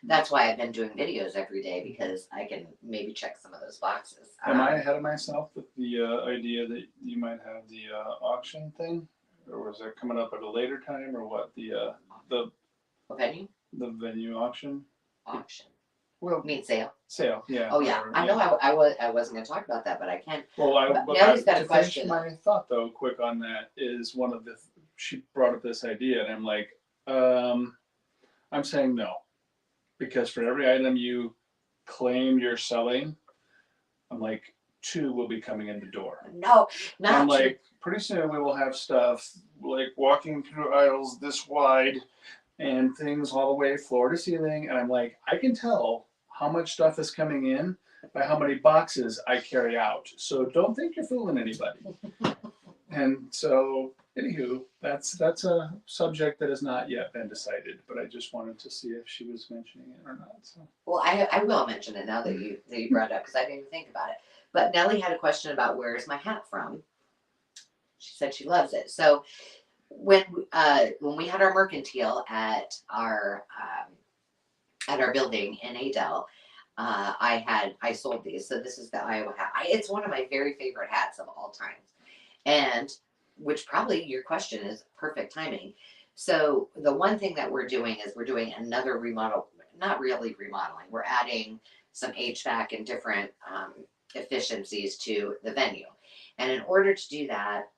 Speaker 1: that's why I've been doing videos every day, because I can maybe check some of those boxes.
Speaker 2: Am I ahead of myself with the idea that you might have the auction thing? Or was that coming up at a later time, or what? The
Speaker 1: venue?
Speaker 2: The venue auction?
Speaker 1: Auction.
Speaker 2: Well,
Speaker 1: You mean sale?
Speaker 2: Sale, yeah.
Speaker 1: Oh yeah, I know. I wasn't going to talk about that, but I can.
Speaker 2: Well,
Speaker 1: Nelly's got a question.
Speaker 2: My thought though, quick on that, is one of she brought up this idea, and I'm like, I'm saying no, because for every item you claim you're selling, I'm like, 2 will be coming in the door.
Speaker 1: No, not.
Speaker 2: I'm like, pretty soon we will have stuff like walking through aisles this wide and things all the way floor to ceiling. And I'm like, I can tell how much stuff is coming in by how many boxes I carry out. So don't think you're fooling anybody. And so Anywho, that's a subject that has not yet been decided, but I just wanted to see if she was mentioning it or not. So
Speaker 1: Well, I will mention it now that you brought it up because I didn't even think about it. But Nellie had a question about where's my hat from. She said she loves it. So when we had our mercantile at our building in Adel, I sold these. So this is the Iowa hat. It's one of my very favorite hats of all times, and which probably your question is perfect timing. So the one thing that we're doing is we're doing another remodel, not really remodeling. We're adding some HVAC and different efficiencies to the venue, and in order to do that,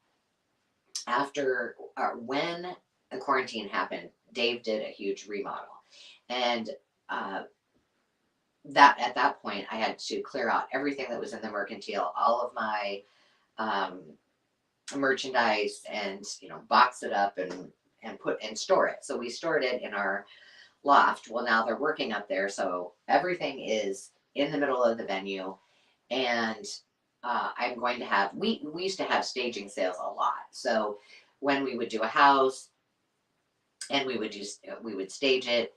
Speaker 1: after when the quarantine happened, Dave did a huge remodel, and uh, that at that point I had to clear out everything that was in the mercantile, all of my um, merchandise, and box it up and put and store it. So we stored it in our loft. Well, now they're working up there, so everything is in the middle of the venue, and I'm going to have we used to have staging sales a lot. So when we would do a house and we would stage it,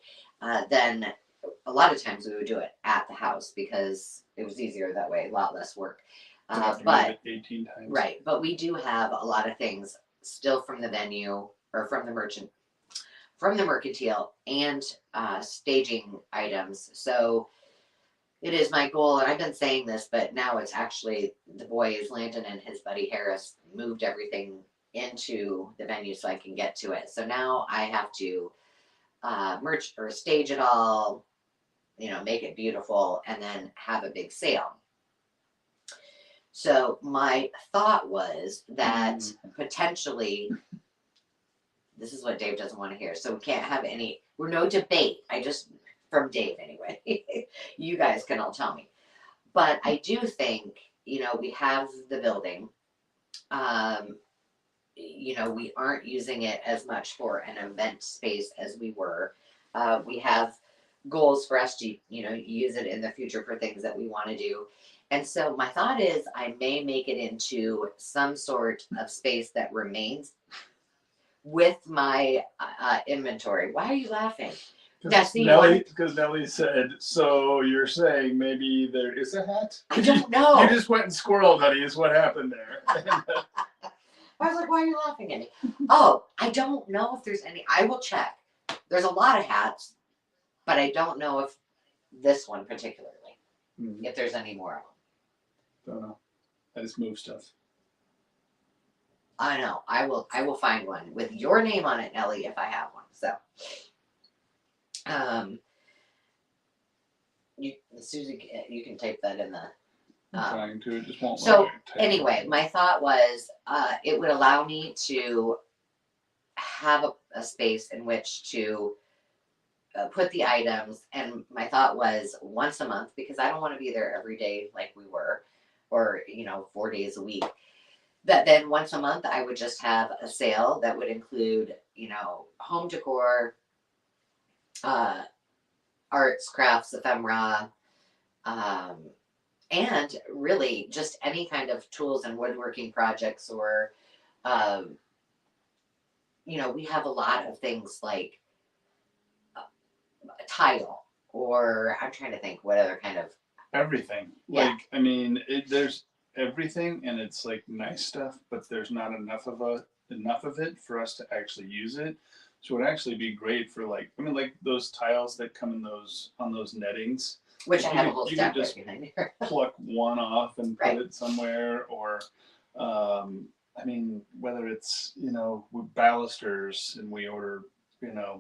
Speaker 1: then a lot of times we would do it at the house because it was easier that way, a lot less work.
Speaker 2: don't have to move
Speaker 1: But
Speaker 2: it 18 times.
Speaker 1: right, but we do have a lot of things still from the venue or from the mercantile and staging items. So it is my goal, and I've been saying this, but now it's actually the boys, Landon and his buddy Harris, moved everything into the venue so I can get to it. So now I have to merch or stage it all, make it beautiful, and then have a big sale. So my thought was that potentially, this is what Dave doesn't want to hear. So we can't have we're no debate. From Dave anyway. You guys can all tell me. But I do think, we have the building. We aren't using it as much for an event space as we were. We have goals for us to, use it in the future for things that we want to do. And so my thought is I may make it into some sort of space that remains with my inventory. Why are you laughing?
Speaker 2: Because Nellie said, so you're saying maybe there is a hat?
Speaker 1: I don't know.
Speaker 2: You just went and squirreled, honey, is what happened there.
Speaker 1: I was like, why are you laughing at me? Oh, I don't know if there's any. I will check. There's a lot of hats, but I don't know if this one particularly, if there's any more of them.
Speaker 2: Don't know. I just move stuff.
Speaker 1: I know. I will find one with your name on it, Nellie, if I have one. So, Susie, you can tape that in the.
Speaker 2: I'm trying to. It just won't.
Speaker 1: So anyway, my thought was it would allow me to have a space in which to put the items, and my thought was once a month, because I don't want to be there every day like we were, or 4 days a week. That then once a month I would just have a sale that would include home decor, arts, crafts, ephemera, and really just any kind of tools and woodworking projects, or we have a lot of things like tile, or I'm trying to think what other kind of
Speaker 2: everything.
Speaker 1: Yeah.
Speaker 2: Like, I mean, there's everything, and it's like nice stuff, but there's not enough of it for us to actually use it. So it'd actually be great for like those tiles that come in on those nettings.
Speaker 1: which I
Speaker 2: You
Speaker 1: have a
Speaker 2: could-
Speaker 1: whole
Speaker 2: you
Speaker 1: stack
Speaker 2: could
Speaker 1: right
Speaker 2: just
Speaker 1: behind here.
Speaker 2: Pluck one off and put
Speaker 1: Right.
Speaker 2: it somewhere, or whether it's balusters and we order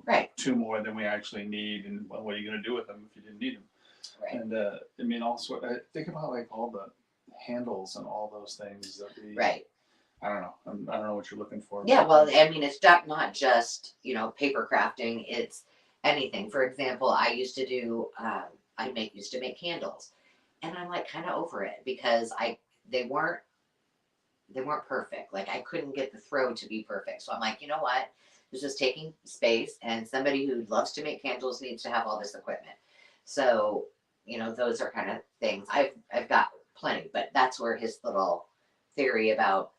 Speaker 1: Right.
Speaker 2: 2 more than we actually need, and what are you going to do with them if you didn't need them?
Speaker 1: Right.
Speaker 2: And also think about like all the handles and all those things that we
Speaker 1: Right.
Speaker 2: I don't know. I don't know what you're looking for.
Speaker 1: Yeah, well, I mean, it's not just paper crafting. It's anything. For example, I used to do used to make candles, and I'm like kind of over it because they weren't perfect. Like I couldn't get the throw to be perfect. So I'm like, you know what? This is taking space, and somebody who loves to make candles needs to have all this equipment. So those are kind of things. I've got plenty, but that's where his little theory about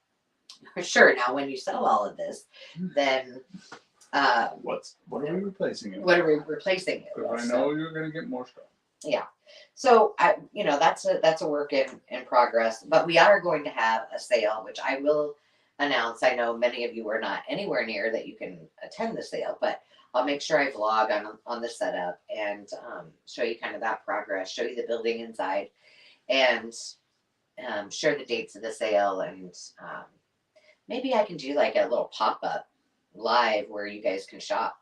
Speaker 1: Sure. Now, when you sell all of this, then
Speaker 2: What are we replacing it?
Speaker 1: what are we replacing it
Speaker 2: Because
Speaker 1: with?
Speaker 2: I know you're gonna get more stuff.
Speaker 1: Yeah. So that's a work in progress. But we are going to have a sale, which I will announce. I know many of you are not anywhere near that you can attend the sale, but I'll make sure I vlog on the setup and show you kind of that progress, show you the building inside, and share the dates of the sale, and maybe I can do like a little pop up live where you guys can shop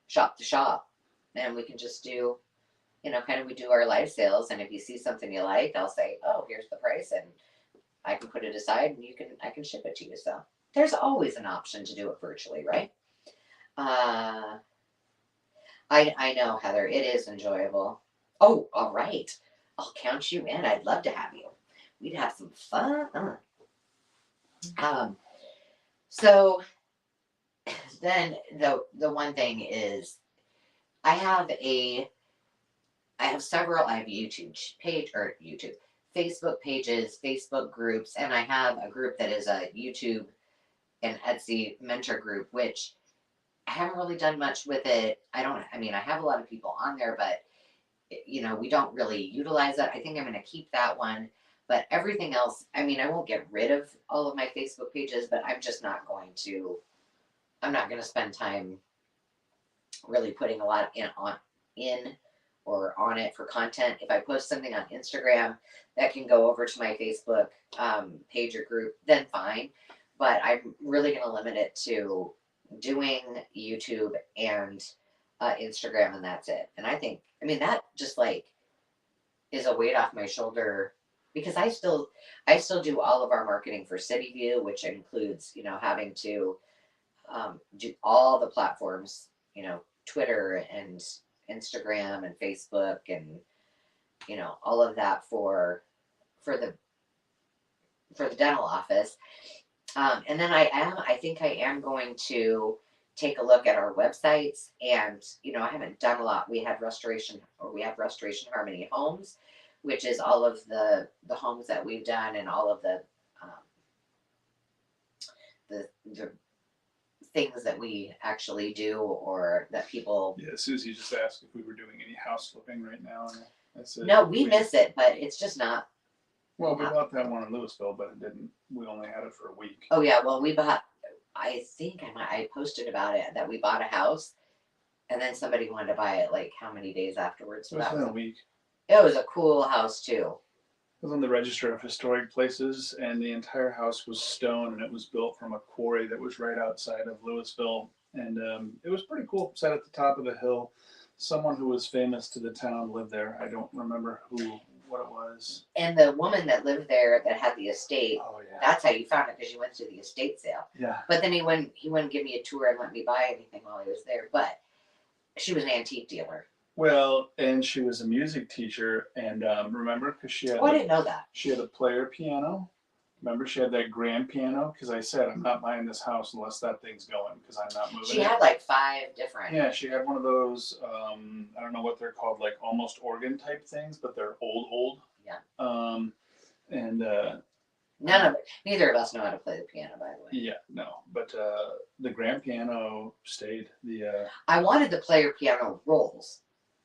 Speaker 1: to shop, and we can just do kind of we do our live sales, and if you see something you like, I'll say, oh, here's the price, and I can put it aside, and I can ship it to you. So there's always an option to do it virtually, right? Uh, I know, Heather, it is enjoyable. Oh, all right, I'll count you in. I'd love to have you. We'd have some fun. Um, so then the one thing is, I have a I have several. I have YouTube, Facebook pages, Facebook groups, and I have a group that is a YouTube and Etsy mentor group, which I haven't really done much with it. I mean, I have a lot of people on there, but we don't really utilize it. I think I'm going to keep that one, but everything else, I mean, I won't get rid of all of my Facebook pages, but I'm not going to spend time really putting a lot in or on it for content. If I post something on Instagram that can go over to my Facebook page or group, then fine. But I'm really going to limit it to doing YouTube and Instagram, and that's it. And I mean, that just like is a weight off my shoulder because I still do all of our marketing for City View, which includes having to do all the platforms, Twitter and Instagram and Facebook and all of that for the for the dental office. And then I think I am going to take a look at our websites, and I haven't done a lot. We have Restoration Harmony Homes, which is all of the homes that we've done and all of um, the things that we actually do or that people.
Speaker 2: Yeah, Susie just asked if we were doing any house flipping right now, and I said
Speaker 1: No, we miss it, but it's just not.
Speaker 2: Well, we bought that one in Louisville, but it didn't. We only had it for a week.
Speaker 1: Oh yeah, well I think I posted about it that we bought a house, and then somebody wanted to buy it like how many days afterwards?
Speaker 2: It was in a week.
Speaker 1: It was a cool house too.
Speaker 2: It was on the Register of Historic Places, and the entire house was stone, and it was built from a quarry that was right outside of Louisville. And it was pretty cool. Set at the top of the hill. Someone who was famous to the town lived there. I don't remember what it was.
Speaker 1: And the woman that lived there that had the estate,
Speaker 2: Oh yeah.
Speaker 1: that's how you found it, because you went to the estate sale.
Speaker 2: Yeah.
Speaker 1: But then he wouldn't give me a tour and let me buy anything while he was there. But she was an antique dealer.
Speaker 2: Well, and she was a music teacher, and remember, because she had.
Speaker 1: Oh, I didn't know that.
Speaker 2: She had a player piano. Remember, she had that grand piano. Because I said, I'm not buying this house unless that thing's going, because I'm not moving.
Speaker 1: She had like 5 different.
Speaker 2: Yeah, she had one of those. I don't know what they're called, like almost organ type things, but they're old.
Speaker 1: Yeah.
Speaker 2: And
Speaker 1: none of it. Neither of us know how to play the piano, by the way.
Speaker 2: yeah, no, but the grand piano stayed.
Speaker 1: I wanted the player piano rolls.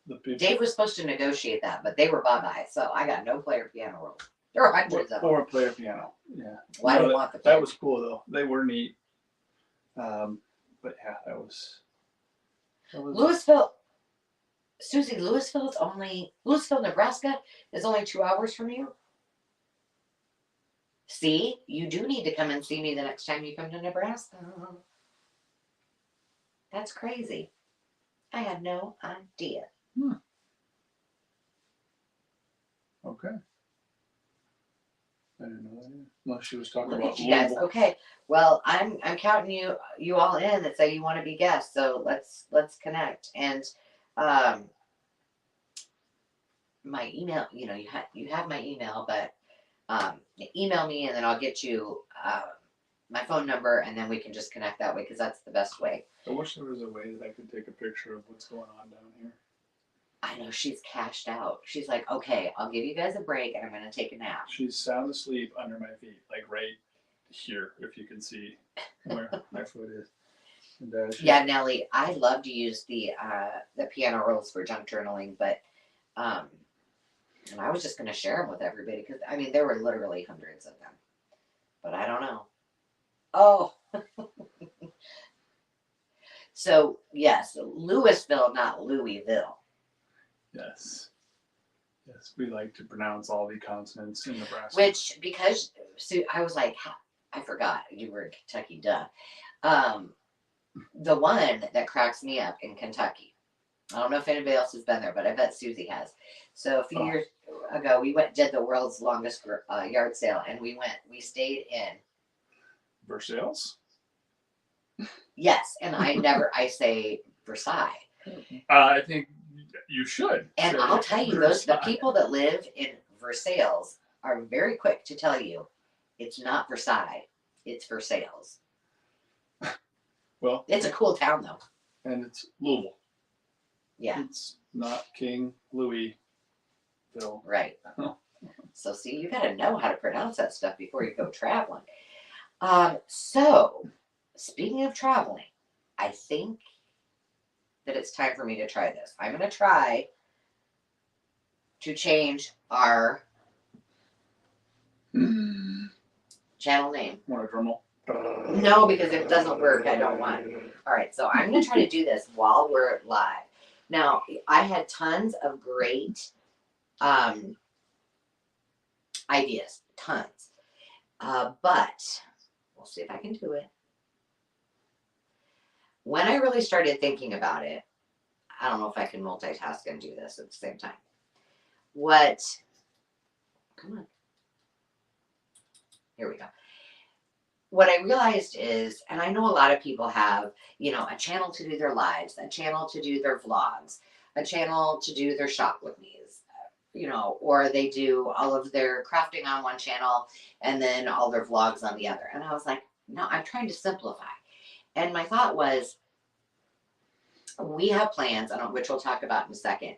Speaker 2: The people,
Speaker 1: Dave was supposed to negotiate that, but they were bye-bye, so I got no player piano rolls. There were hundreds of them.
Speaker 2: or a player piano. Yeah.
Speaker 1: Well, I didn't want the player.
Speaker 2: That was cool though. They were neat. But yeah, that was
Speaker 1: Louisville, Susie, Louisville, Nebraska is only 2 hours from you. See, you do need to come and see me the next time you come to Nebraska. That's crazy. I had no idea.
Speaker 2: Okay. I didn't know that either. Unless she was talking
Speaker 1: Look
Speaker 2: about
Speaker 1: at you guys.
Speaker 2: Louisville.
Speaker 1: Okay, well, I'm counting you all in that say you want to be guests. So let's connect. And my email, you have my email, but email me and then I'll get you my phone number, and then we can just connect that way, because that's the best way.
Speaker 2: I wish there was a way that I could take a picture of what's going on down here.
Speaker 1: I know she's cashed out. She's like, okay, I'll give you guys a break and I'm going to take a nap.
Speaker 2: She's sound asleep under my feet, like right here, if you can see where my foot is. And
Speaker 1: Yeah, Nelly, I love to use the piano rolls for junk journaling, but and I was just gonna share them with everybody because I mean there were literally hundreds of them, but I don't know. Oh, so yes, Louisville, not Louisville.
Speaker 2: yes, yes, we like to pronounce all the consonants in Nebraska.
Speaker 1: Which because so I was like, I forgot you were in Kentucky, duh. The one that cracks me up in Kentucky. I don't know if anybody else has been there, but I bet Susie has. So a few years ago, we did the world's longest yard sale, and we stayed in
Speaker 2: Versailles?
Speaker 1: Yes, and I say Versailles.
Speaker 2: I think you should.
Speaker 1: And I'll tell you, the people that live in Versailles are very quick to tell you it's not Versailles, it's Versailles.
Speaker 2: Well,
Speaker 1: it's a cool town though.
Speaker 2: And it's Louisville.
Speaker 1: Yeah.
Speaker 2: It's not King Louisville.
Speaker 1: Right. So see, you got to know how to pronounce that stuff before you go traveling. So speaking of traveling, I think that it's time for me to try this. I'm going to try to change our channel name.
Speaker 2: Want a drum roll?
Speaker 1: No, because if it doesn't work, I don't want it. All right, so I'm going to try to do this while we're live. Now, I had tons of great ideas, tons. But we'll see if I can do it. When I really started thinking about it, I don't know if I can multitask and do this at the same time. Come on. Here we go. What I realized is, and I know a lot of people have, a channel to do their lives, a channel to do their vlogs, a channel to do their shop with me's, or they do all of their crafting on one channel and then all their vlogs on the other. And I was like, no, I'm trying to simplify. And my thought was, we have plans, which we'll talk about in a second.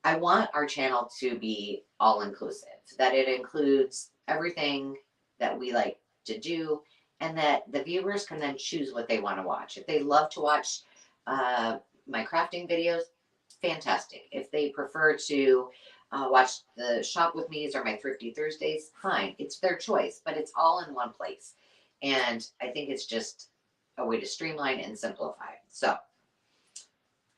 Speaker 1: I want our channel to be all inclusive, that it includes everything that we like to do, and that the viewers can then choose what they want to watch. If they love to watch my crafting videos, fantastic. If they prefer to watch the shop with me's or my Thrifty Thursdays, fine. It's their choice, but it's all in one place. And I think it's just a way to streamline and simplify it. So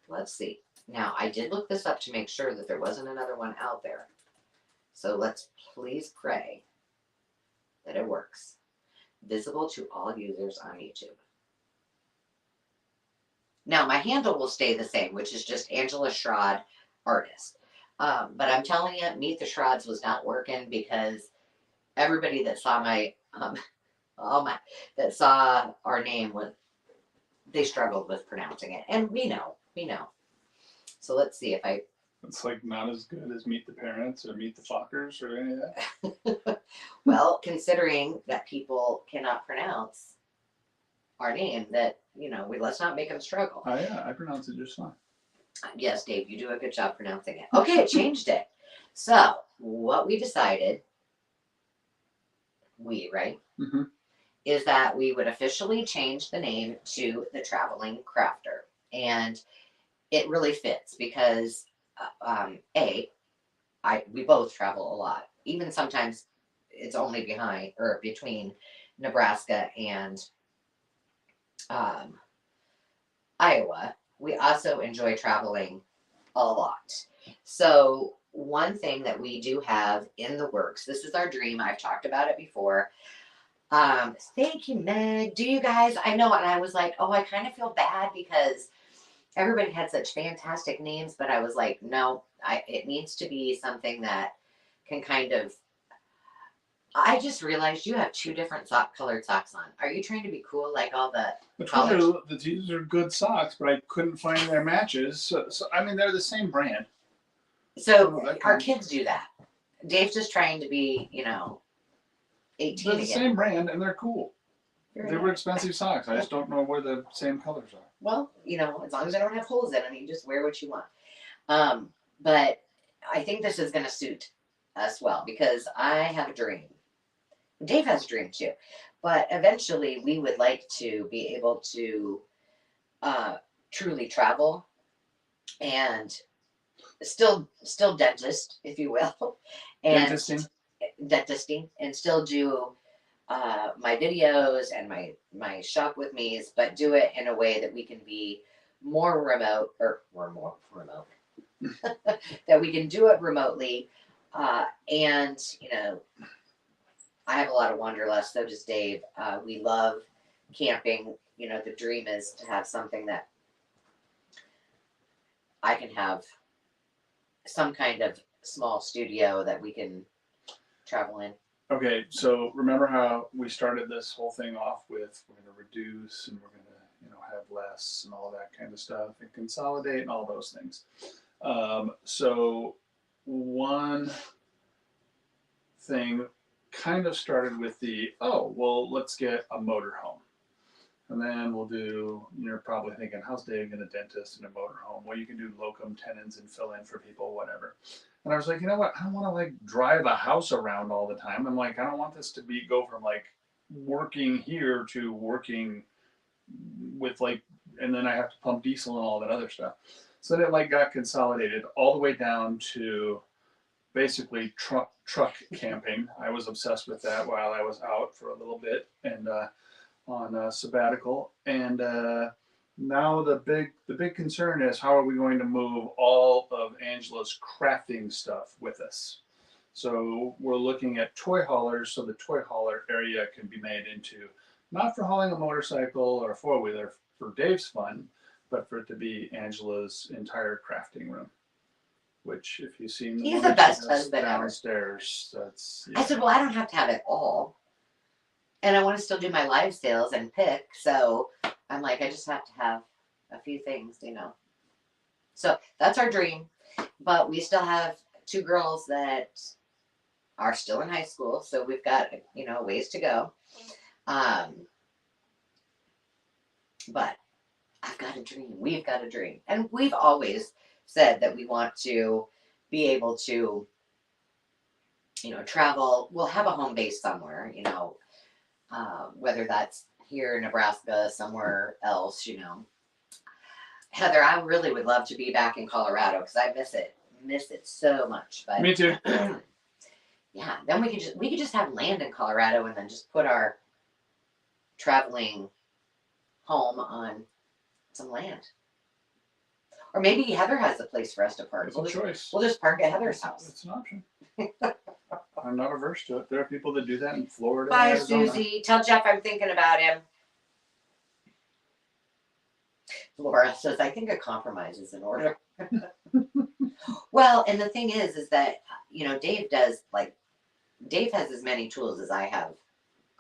Speaker 1: let's see. Now, I did look this up to make sure that there wasn't another one out there. So let's please pray that it works. Visible to all users on YouTube. Now, my handle will stay the same, which is just Angela Schrod Artist. But I'm telling you, Meet the Schrods was not working because everybody that saw that saw our name they struggled with pronouncing it, and we know. So let's see if I.
Speaker 2: It's like not as good as Meet the Parents or Meet the Fockers or any of that.
Speaker 1: Well, considering that people cannot pronounce our name, that let's not make them struggle.
Speaker 2: Oh yeah, I pronounce it just fine.
Speaker 1: Yes, Dave, you do a good job pronouncing it. Okay, it changed it. So what we decided, right, is that we would officially change the name to the Traveling Crafter, and it really fits because we both travel a lot. Even sometimes it's only between Nebraska and Iowa. We also enjoy traveling a lot. So one thing that we do have in the works, this is our dream. I've talked about it before. Thank you, Meg. Do you guys, I know, and I was like, I kind of feel bad because everybody had such fantastic names, but I was like, no, it needs to be something that can kind of. I just realized you have two different colored socks on. Are you trying to be cool like all the college?
Speaker 2: These are good socks, but I couldn't find their matches. So I mean, they're the same brand.
Speaker 1: So our kids do that. Dave's just trying to be, 18
Speaker 2: They're the
Speaker 1: again.
Speaker 2: same brand, and they're cool. They were expensive socks. I just don't know where the same colors are.
Speaker 1: Well, as long as they don't have holes in them, you just wear what you want. But I think this is going to suit us well because I have a dream. Dave has a dream too, but eventually we would like to be able to truly travel and still dentist, if you will, and
Speaker 2: Dentisting.
Speaker 1: dentisting, and still do my videos and my shop with me's, but do it in a way that we can be more remote or more remote that we can do it remotely. And I have a lot of wanderlust, so does Dave. We love camping. The dream is to have something that I can have some kind of small studio that we can travel in.
Speaker 2: Okay, so remember how we started this whole thing off with we're going to reduce and we're going to have less and all that kind of stuff and consolidate and all those things. So one thing kind of started with let's get a motorhome. And then we'll do, you're probably thinking, how's Dave going to dentist in a motorhome? Well, you can do locum tenens and fill in for people, whatever. And I was like, you know what? I don't want to drive a house around all the time. I'm like, I don't want this to go from working here to working with and then I have to pump diesel and all that other stuff. So then it got consolidated all the way down to basically truck camping. I was obsessed with that while I was out for a little bit and on a sabbatical. And now the big concern is how are we going to move all of Angela's crafting stuff with us? So we're looking at toy haulers, so the toy hauler area can be made into not for hauling a motorcycle or a four-wheeler for Dave's fun, but for it to be Angela's entire crafting room. Which, if you've seen
Speaker 1: He's the best husband
Speaker 2: downstairs, that's. Yeah.
Speaker 1: I said, well, I don't have to have it all, and I want to still do my live sales and pick. So I'm like, I just have to have a few things, So that's our dream, but we still have two girls that are still in high school, so we've got ways to go. But I've got a dream. We've got a dream, and we've always said that we want to be able to travel. We'll have a home base somewhere, whether that's here in Nebraska, somewhere else. Heather, I really would love to be back in Colorado because I miss it so much. But
Speaker 2: me too.
Speaker 1: Yeah, then we could just have land in Colorado and then just put our traveling home on some land. Or maybe Heather has a place for us to park.
Speaker 2: It's a choice.
Speaker 1: We'll just park at Heather's house.
Speaker 2: It's an option. I'm not averse to it. There are people that do that in Florida.
Speaker 1: Bye,
Speaker 2: Arizona.
Speaker 1: Susie. Tell Jeff I'm thinking about him. Laura says, I think a compromise is in order. Well, and the thing is that, Dave does, Dave has as many tools as I have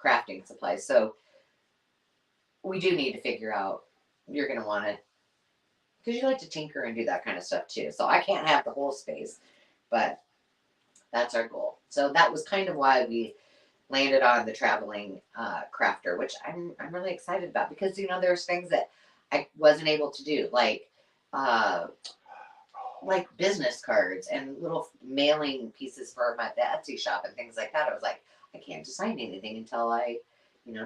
Speaker 1: crafting supplies. So we do need to figure out, you're going to want to, because you like to tinker and do that kind of stuff too. So I can't have the whole space, but that's our goal. So that was kind of why we landed on the traveling crafter, which I'm really excited about because, there's things that I wasn't able to do, like business cards and little mailing pieces for the Etsy shop and things like that. I was like, I can't design anything until I,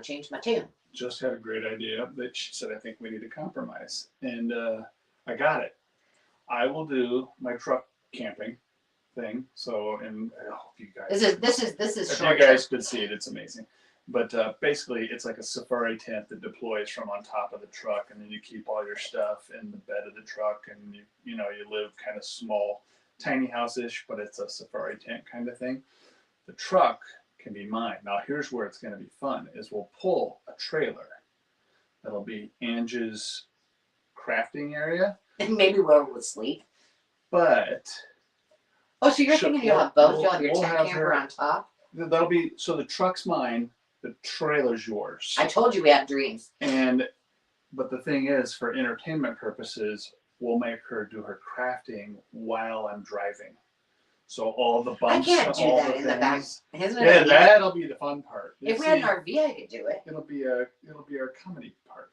Speaker 1: change my tune.
Speaker 2: Just had a great idea that she said, I think we need to compromise. And I got it. I will do my truck camping thing. So, and I hope you guys.
Speaker 1: This is
Speaker 2: if you guys could see it, it's amazing. But basically, it's like a safari tent that deploys from on top of the truck, and then you keep all your stuff in the bed of the truck, and you live kind of small, tiny house-ish, but it's a safari tent kind of thing. The truck can be mine. Now, here's where it's going to be fun: is we'll pull a trailer that'll be Angie's crafting area,
Speaker 1: and maybe where we'll sleep.
Speaker 2: But
Speaker 1: so you're thinking you'll have both? You'll have your tent camper on top.
Speaker 2: That'll be so. The truck's mine. The trailer's yours.
Speaker 1: I told you we have dreams.
Speaker 2: But the thing is, for entertainment purposes, we'll make her do her crafting while I'm driving. So all the bumps,
Speaker 1: I can't do
Speaker 2: all
Speaker 1: that
Speaker 2: the
Speaker 1: in
Speaker 2: things,
Speaker 1: the back. Isn't it?
Speaker 2: Yeah, that'll be the fun part.
Speaker 1: If we had an RV, I could do it.
Speaker 2: It'll be our comedy part.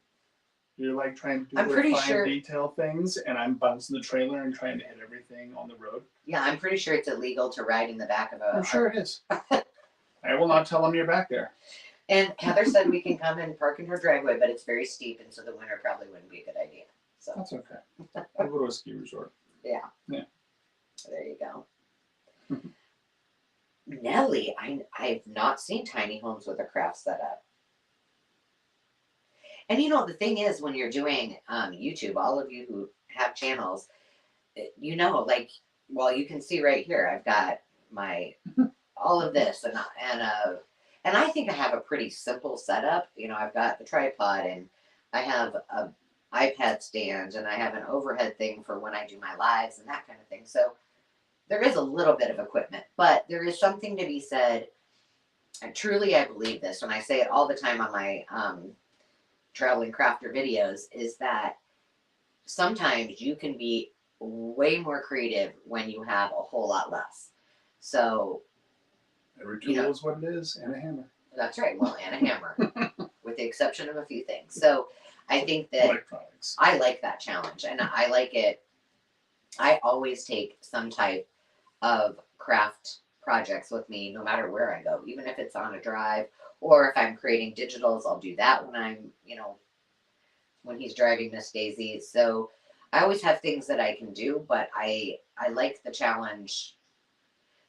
Speaker 2: You're trying to do fine detail things, and I'm bouncing the trailer and trying to hit everything on the road.
Speaker 1: Yeah, I'm pretty sure it's illegal to ride in the back of a.
Speaker 2: I'm sure it is. I will not tell them you're back there.
Speaker 1: And Heather said we can come and park in her driveway, but it's very steep, and so the winter probably wouldn't be a good idea. So
Speaker 2: That's okay. We'll go to a ski resort.
Speaker 1: there you go.
Speaker 2: Mhm.
Speaker 1: Nelly, I've not seen tiny homes with a craft setup. And you know the thing is, when you're doing YouTube, all of you who have channels, you know, like, well, you can see right here, I've got my all of this, and I think I have a pretty simple setup. You know, I've got the tripod, and I have a iPad stand, and I have an overhead thing for when I do my lives and that kind of thing. So there is a little bit of equipment, but there is something to be said. And truly, I believe this when I say it all the time on my traveling crafter videos, is that sometimes you can be way more creative when you have a whole lot less. So
Speaker 2: Every tool is what it is, and a hammer.
Speaker 1: that's right. Well, and a hammer, with the exception of a few things. So I think that
Speaker 2: Electronics.
Speaker 1: I like that challenge, and I like it. I always take some type of craft projects with me, no matter where I go, even if it's on a drive or if I'm creating digitals, I'll do that when I'm, when he's driving Miss Daisy. So I always have things that I can do, but I like the challenge,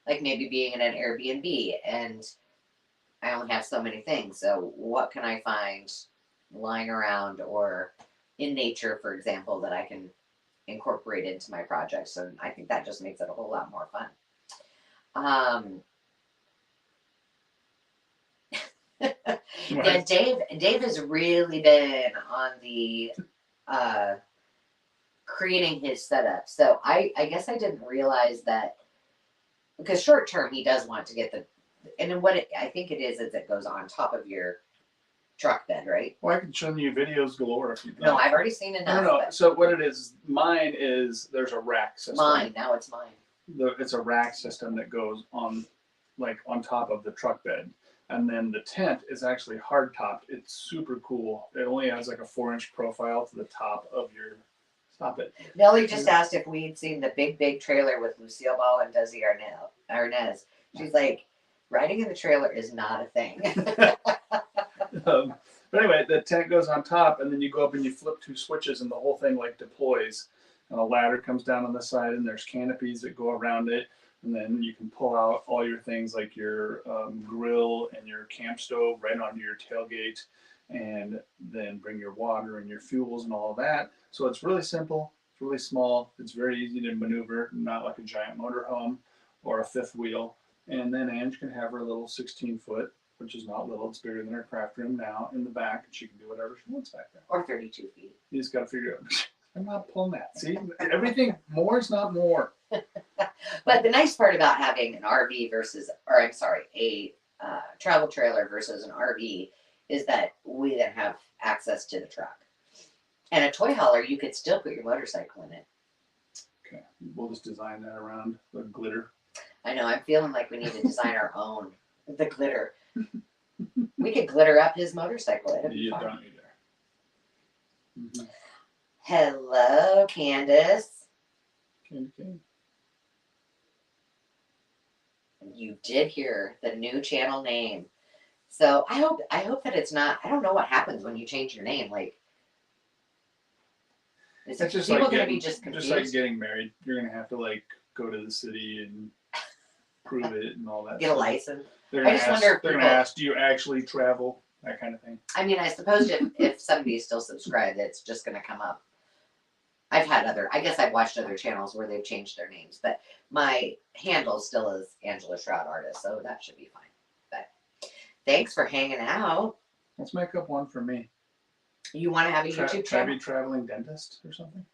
Speaker 1: like maybe being in an Airbnb and I only have so many things. So what can I find lying around or in nature, for example, that I can incorporate into my projects? And I think that just makes it a whole lot more fun. Yeah, Dave has really been on the creating his setup. So I guess I didn't realize that, because short term he does want to get and then I think it is it goes on top of your truck bed, right?
Speaker 2: Well, I can show you videos galore if you'd like.
Speaker 1: No, I've already seen enough.
Speaker 2: No. So what it is, mine is there's a rack system.
Speaker 1: Now it's mine.
Speaker 2: It's a rack system that goes on, like on top of the truck bed. And then the tent is actually hard topped. It's super cool. It only has like a 4-inch profile to the top of your. Stop it.
Speaker 1: Nellie just asked if we'd seen the big trailer with Lucille Ball and Desi Arnaz. She's like, riding in the trailer is not a thing.
Speaker 2: But anyway, the tent goes on top, and then you go up and you flip 2 switches, and the whole thing like deploys. And a ladder comes down on the side, and there's canopies that go around it. And then you can pull out all your things like your grill and your camp stove right onto your tailgate, and then bring your water and your fuels and all of that. So it's really simple. It's really small. It's very easy to maneuver, not like a giant motorhome or a 5th wheel. And then Ange can have her little 16-foot, which is not little. It's bigger than her craft room now, in the back, and she can do whatever she wants back there.
Speaker 1: Or 32 feet.
Speaker 2: You just got to figure out. I'm not pulling that. See, everything more is not more.
Speaker 1: But the nice part about having an RV a travel trailer versus an RV is that we then have access to the truck. And a toy hauler, you could still put your motorcycle in it.
Speaker 2: Okay, we'll just design that around the glitter.
Speaker 1: I know, I'm feeling like we need to design our own, the glitter. We could glitter up his motorcycle. It'd be fun.
Speaker 2: Don't either. Mm-hmm.
Speaker 1: Hello, Candace.
Speaker 2: Candy.
Speaker 1: You did hear the new channel name. So I hope that it's not, I don't know what happens when you change your name. Like, is
Speaker 2: It's just
Speaker 1: people
Speaker 2: like
Speaker 1: going to be just confused?
Speaker 2: like getting married. You're gonna have to like go to the city and prove it and all that.
Speaker 1: Get a license.
Speaker 2: They're
Speaker 1: I just wonder if
Speaker 2: they're gonna ask, do you actually travel? That kind of thing.
Speaker 1: I mean, I suppose if somebody's still subscribed, it's just going to come up. I guess I've watched other channels where they've changed their names, but my handle still is Angela Shroud Artist, so that should be fine. But thanks for hanging out.
Speaker 2: Let's make up one for me.
Speaker 1: You want to have a YouTube channel?
Speaker 2: Maybe traveling dentist or something.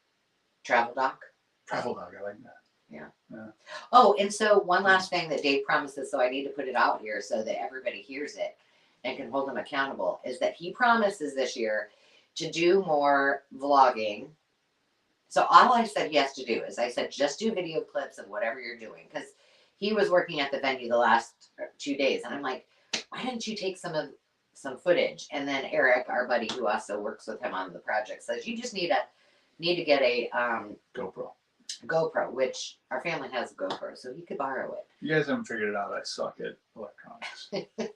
Speaker 1: Travel doc.
Speaker 2: Travel dog, I like that.
Speaker 1: Yeah.
Speaker 2: Yeah.
Speaker 1: Oh, and so one last thing that Dave promises, so I need to put it out here so that everybody hears it and can hold him accountable, is that he promises this year to do more vlogging. So all I said he has to do is I said, just do video clips of whatever you're doing. Because he was working at the venue the last 2 days. And I'm like, why didn't you take some footage? And then Eric, our buddy who also works with him on the project, says, you just need to get a
Speaker 2: GoPro.
Speaker 1: GoPro, which our family has a GoPro, so he could borrow it.
Speaker 2: You guys haven't figured it out. I suck at electronics.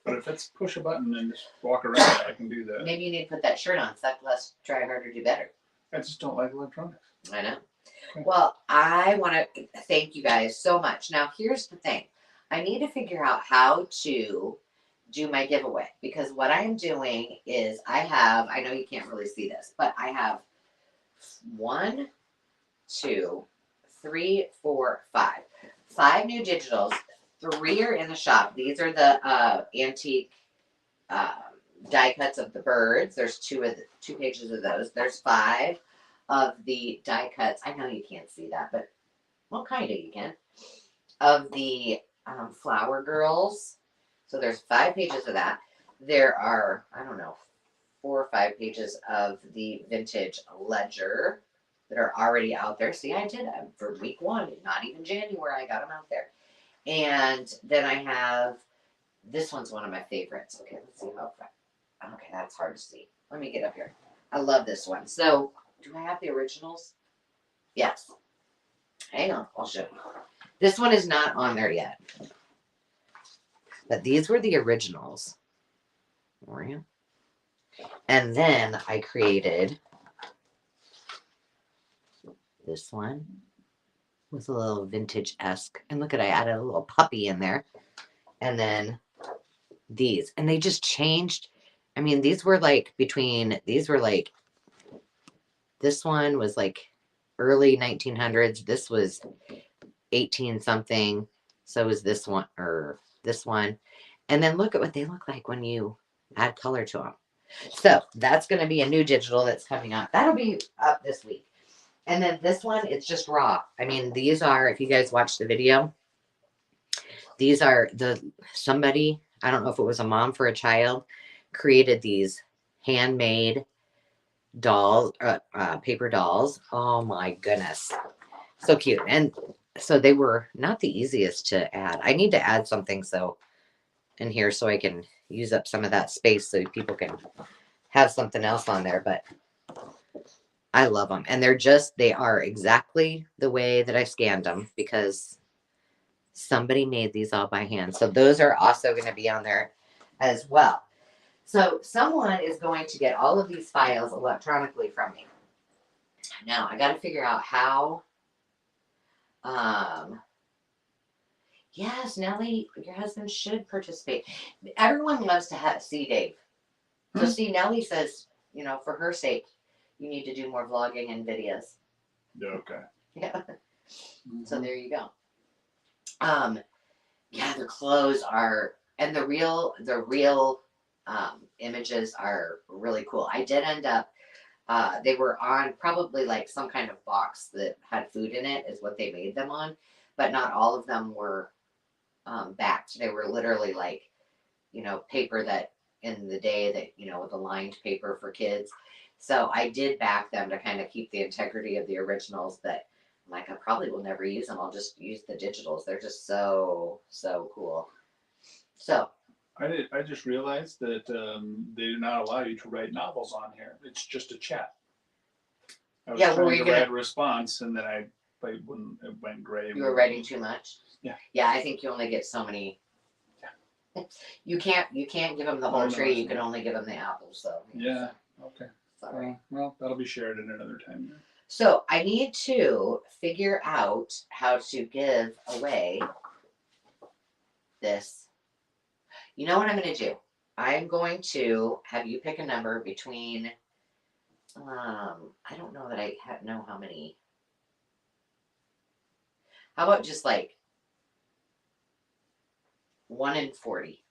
Speaker 2: But if it's push a button and just walk around, I can do that.
Speaker 1: Maybe you need to put that shirt on. Suck less, try harder, do better.
Speaker 2: I just don't like electronics.
Speaker 1: I know.
Speaker 2: Okay.
Speaker 1: Well, I want to thank you guys so much. Now, here's the thing. I need to figure out how to do my giveaway because what I'm doing is I know you can't really see this, but I have 1, 2, 3, 4, 5. 5 new digitals. 3 are in the shop. These are the antique die cuts of the birds. There's 2 pages of those. There's 5 of the die cuts. I know you can't see that, but well, kind of you can. Of the flower girls. So there's 5 pages of that. There are, I don't know, 4 or 5 pages of the vintage ledger that are already out there. See, I did them for week 1, not even January. I got them out there. And then I have, this one's one of my favorites. Okay, let's see how far. Okay, that's hard to see. Let me get up here. I love this one. So, do I have the originals? Yes. Hang on, I'll show you. This one is not on there yet. But these were the originals. Were you? And then I created this one with a little vintage-esque. And look at, I added a little puppy in there. And then these. And they just changed. I mean, these were like this one was like early 1900s. This was 18 something. So was this one, or this one. And then look at what they look like when you add color to them. So that's going to be a new digital that's coming up. That'll be up this week. And then this one, it's just raw. I mean, these are, if you guys watch the video, these are somebody, I don't know if it was a mom for a child, created these handmade dolls, paper dolls. Oh my goodness. So cute. And so they were not the easiest to add. I need to add something in here so I can use up some of that space so people can have something else on there. But I love them. And they are exactly the way that I scanned them because somebody made these all by hand. So those are also going to be on there as well. So someone is going to get all of these files electronically from me. Now I got to figure out how. Yes, Nellie, your husband should participate. Everyone loves to see Dave. So see, Nellie says, for her sake, you need to do more vlogging and videos.
Speaker 2: Yeah, okay.
Speaker 1: Yeah.
Speaker 2: Mm-hmm.
Speaker 1: So there you go. Yeah, the clothes are, and the real images are really cool. I did end up, they were on probably like some kind of box that had food in it is what they made them on, but not all of them were backed. They were literally like, paper that in the day that, with the lined paper for kids. So I did back them to kind of keep the integrity of the originals, but I'm like, I probably will never use them. I'll just use the digitals. They're just so, so cool. So
Speaker 2: I just realized that they do not allow you to write novels on here. It's just a chat. I was trying to write a response, and then it went gray.
Speaker 1: You were writing too much?
Speaker 2: Yeah.
Speaker 1: Yeah, I think you only get so many. Yeah. You can't give them the whole tree. You can only give them the apples. So.
Speaker 2: Yeah. Okay.
Speaker 1: Sorry.
Speaker 2: Well, that'll be shared at another time.
Speaker 1: So I need to figure out how to give away this. You know what I'm going to do? I'm going to have you pick a number between, I don't know that I know how many. How about just like 1 and 40?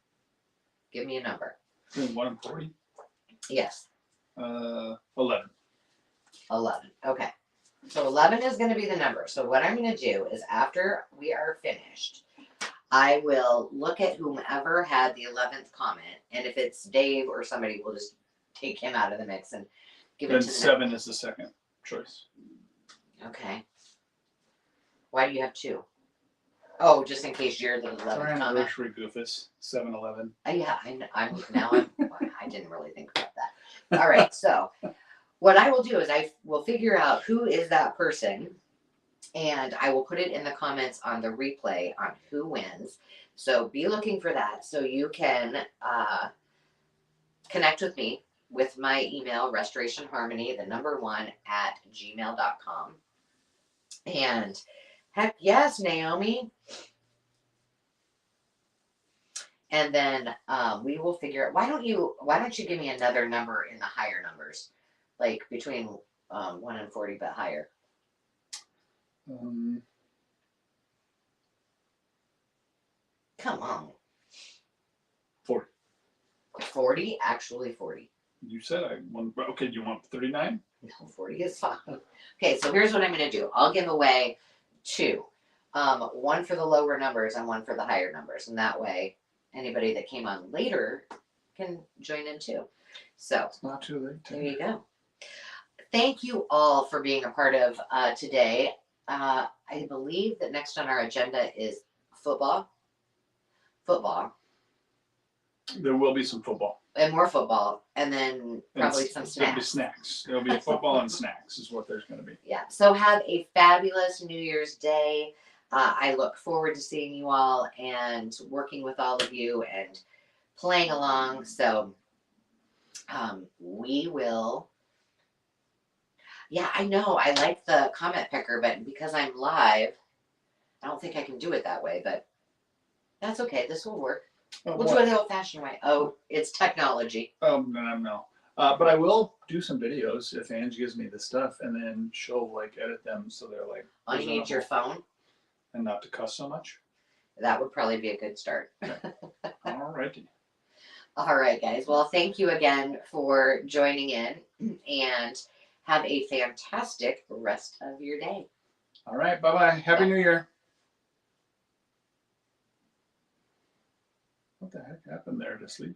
Speaker 1: Give me a number.
Speaker 2: 1 and 40?
Speaker 1: Yes.
Speaker 2: 11.
Speaker 1: 11. Okay. So 11 is going to be the number. So what I'm going to do is after we are finished, I will look at whomever had the 11th comment. And if it's Dave or somebody, we'll just take him out of the mix and give it to
Speaker 2: 7 is the second choice.
Speaker 1: Okay. Why do you have 2? Oh, just in case you're the 11th comment.
Speaker 2: Anniversary Goofus, 7-11.
Speaker 1: Yeah, I didn't really think about that. All right, so what I will do is I will figure out who is that person, And I will put it in the comments on the replay on who wins. So be looking for that so you can connect with me with my email, restorationharmony, the number 1 at gmail.com. And heck yes, Naomi. And then we will figure out, why don't you give me another number in the higher numbers, like between 1 and 40 but higher. Come on.
Speaker 2: 40.
Speaker 1: 40? Actually 40.
Speaker 2: You said I want. Okay, do you want 39?
Speaker 1: No, 40 is fine. Okay, so here's what I'm going to do. I'll give away 2. One for the lower numbers and one for the higher numbers. And that way, anybody that came on later can join in too. So,
Speaker 2: It's not too late.
Speaker 1: there you go. Thank you all for being a part of today. I believe that next on our agenda is football.
Speaker 2: There will be some football.
Speaker 1: And more football. And then probably some
Speaker 2: There'll be
Speaker 1: snacks.
Speaker 2: snacks. There'll be football and snacks is what there's going to be.
Speaker 1: Yeah. So have a fabulous New Year's Day. I look forward to seeing you all and working with all of you and playing along. So we will. Yeah, I know. I like the comment picker, but because I'm live, I don't think I can do it that way. But that's okay. This will work. We'll do it the old-fashioned way. Oh, it's technology.
Speaker 2: No. But I will do some videos if Angie gives me the stuff, and then she'll like edit them so they're like.
Speaker 1: Oh, you need your phone?
Speaker 2: And not to cuss so much.
Speaker 1: That would probably be a good start.
Speaker 2: Alrighty.
Speaker 1: All right, guys. Well, thank you again for joining in, and have a fantastic rest of your day.
Speaker 2: All right. Bye-bye. Happy New Year. What the heck happened there to Sleepy?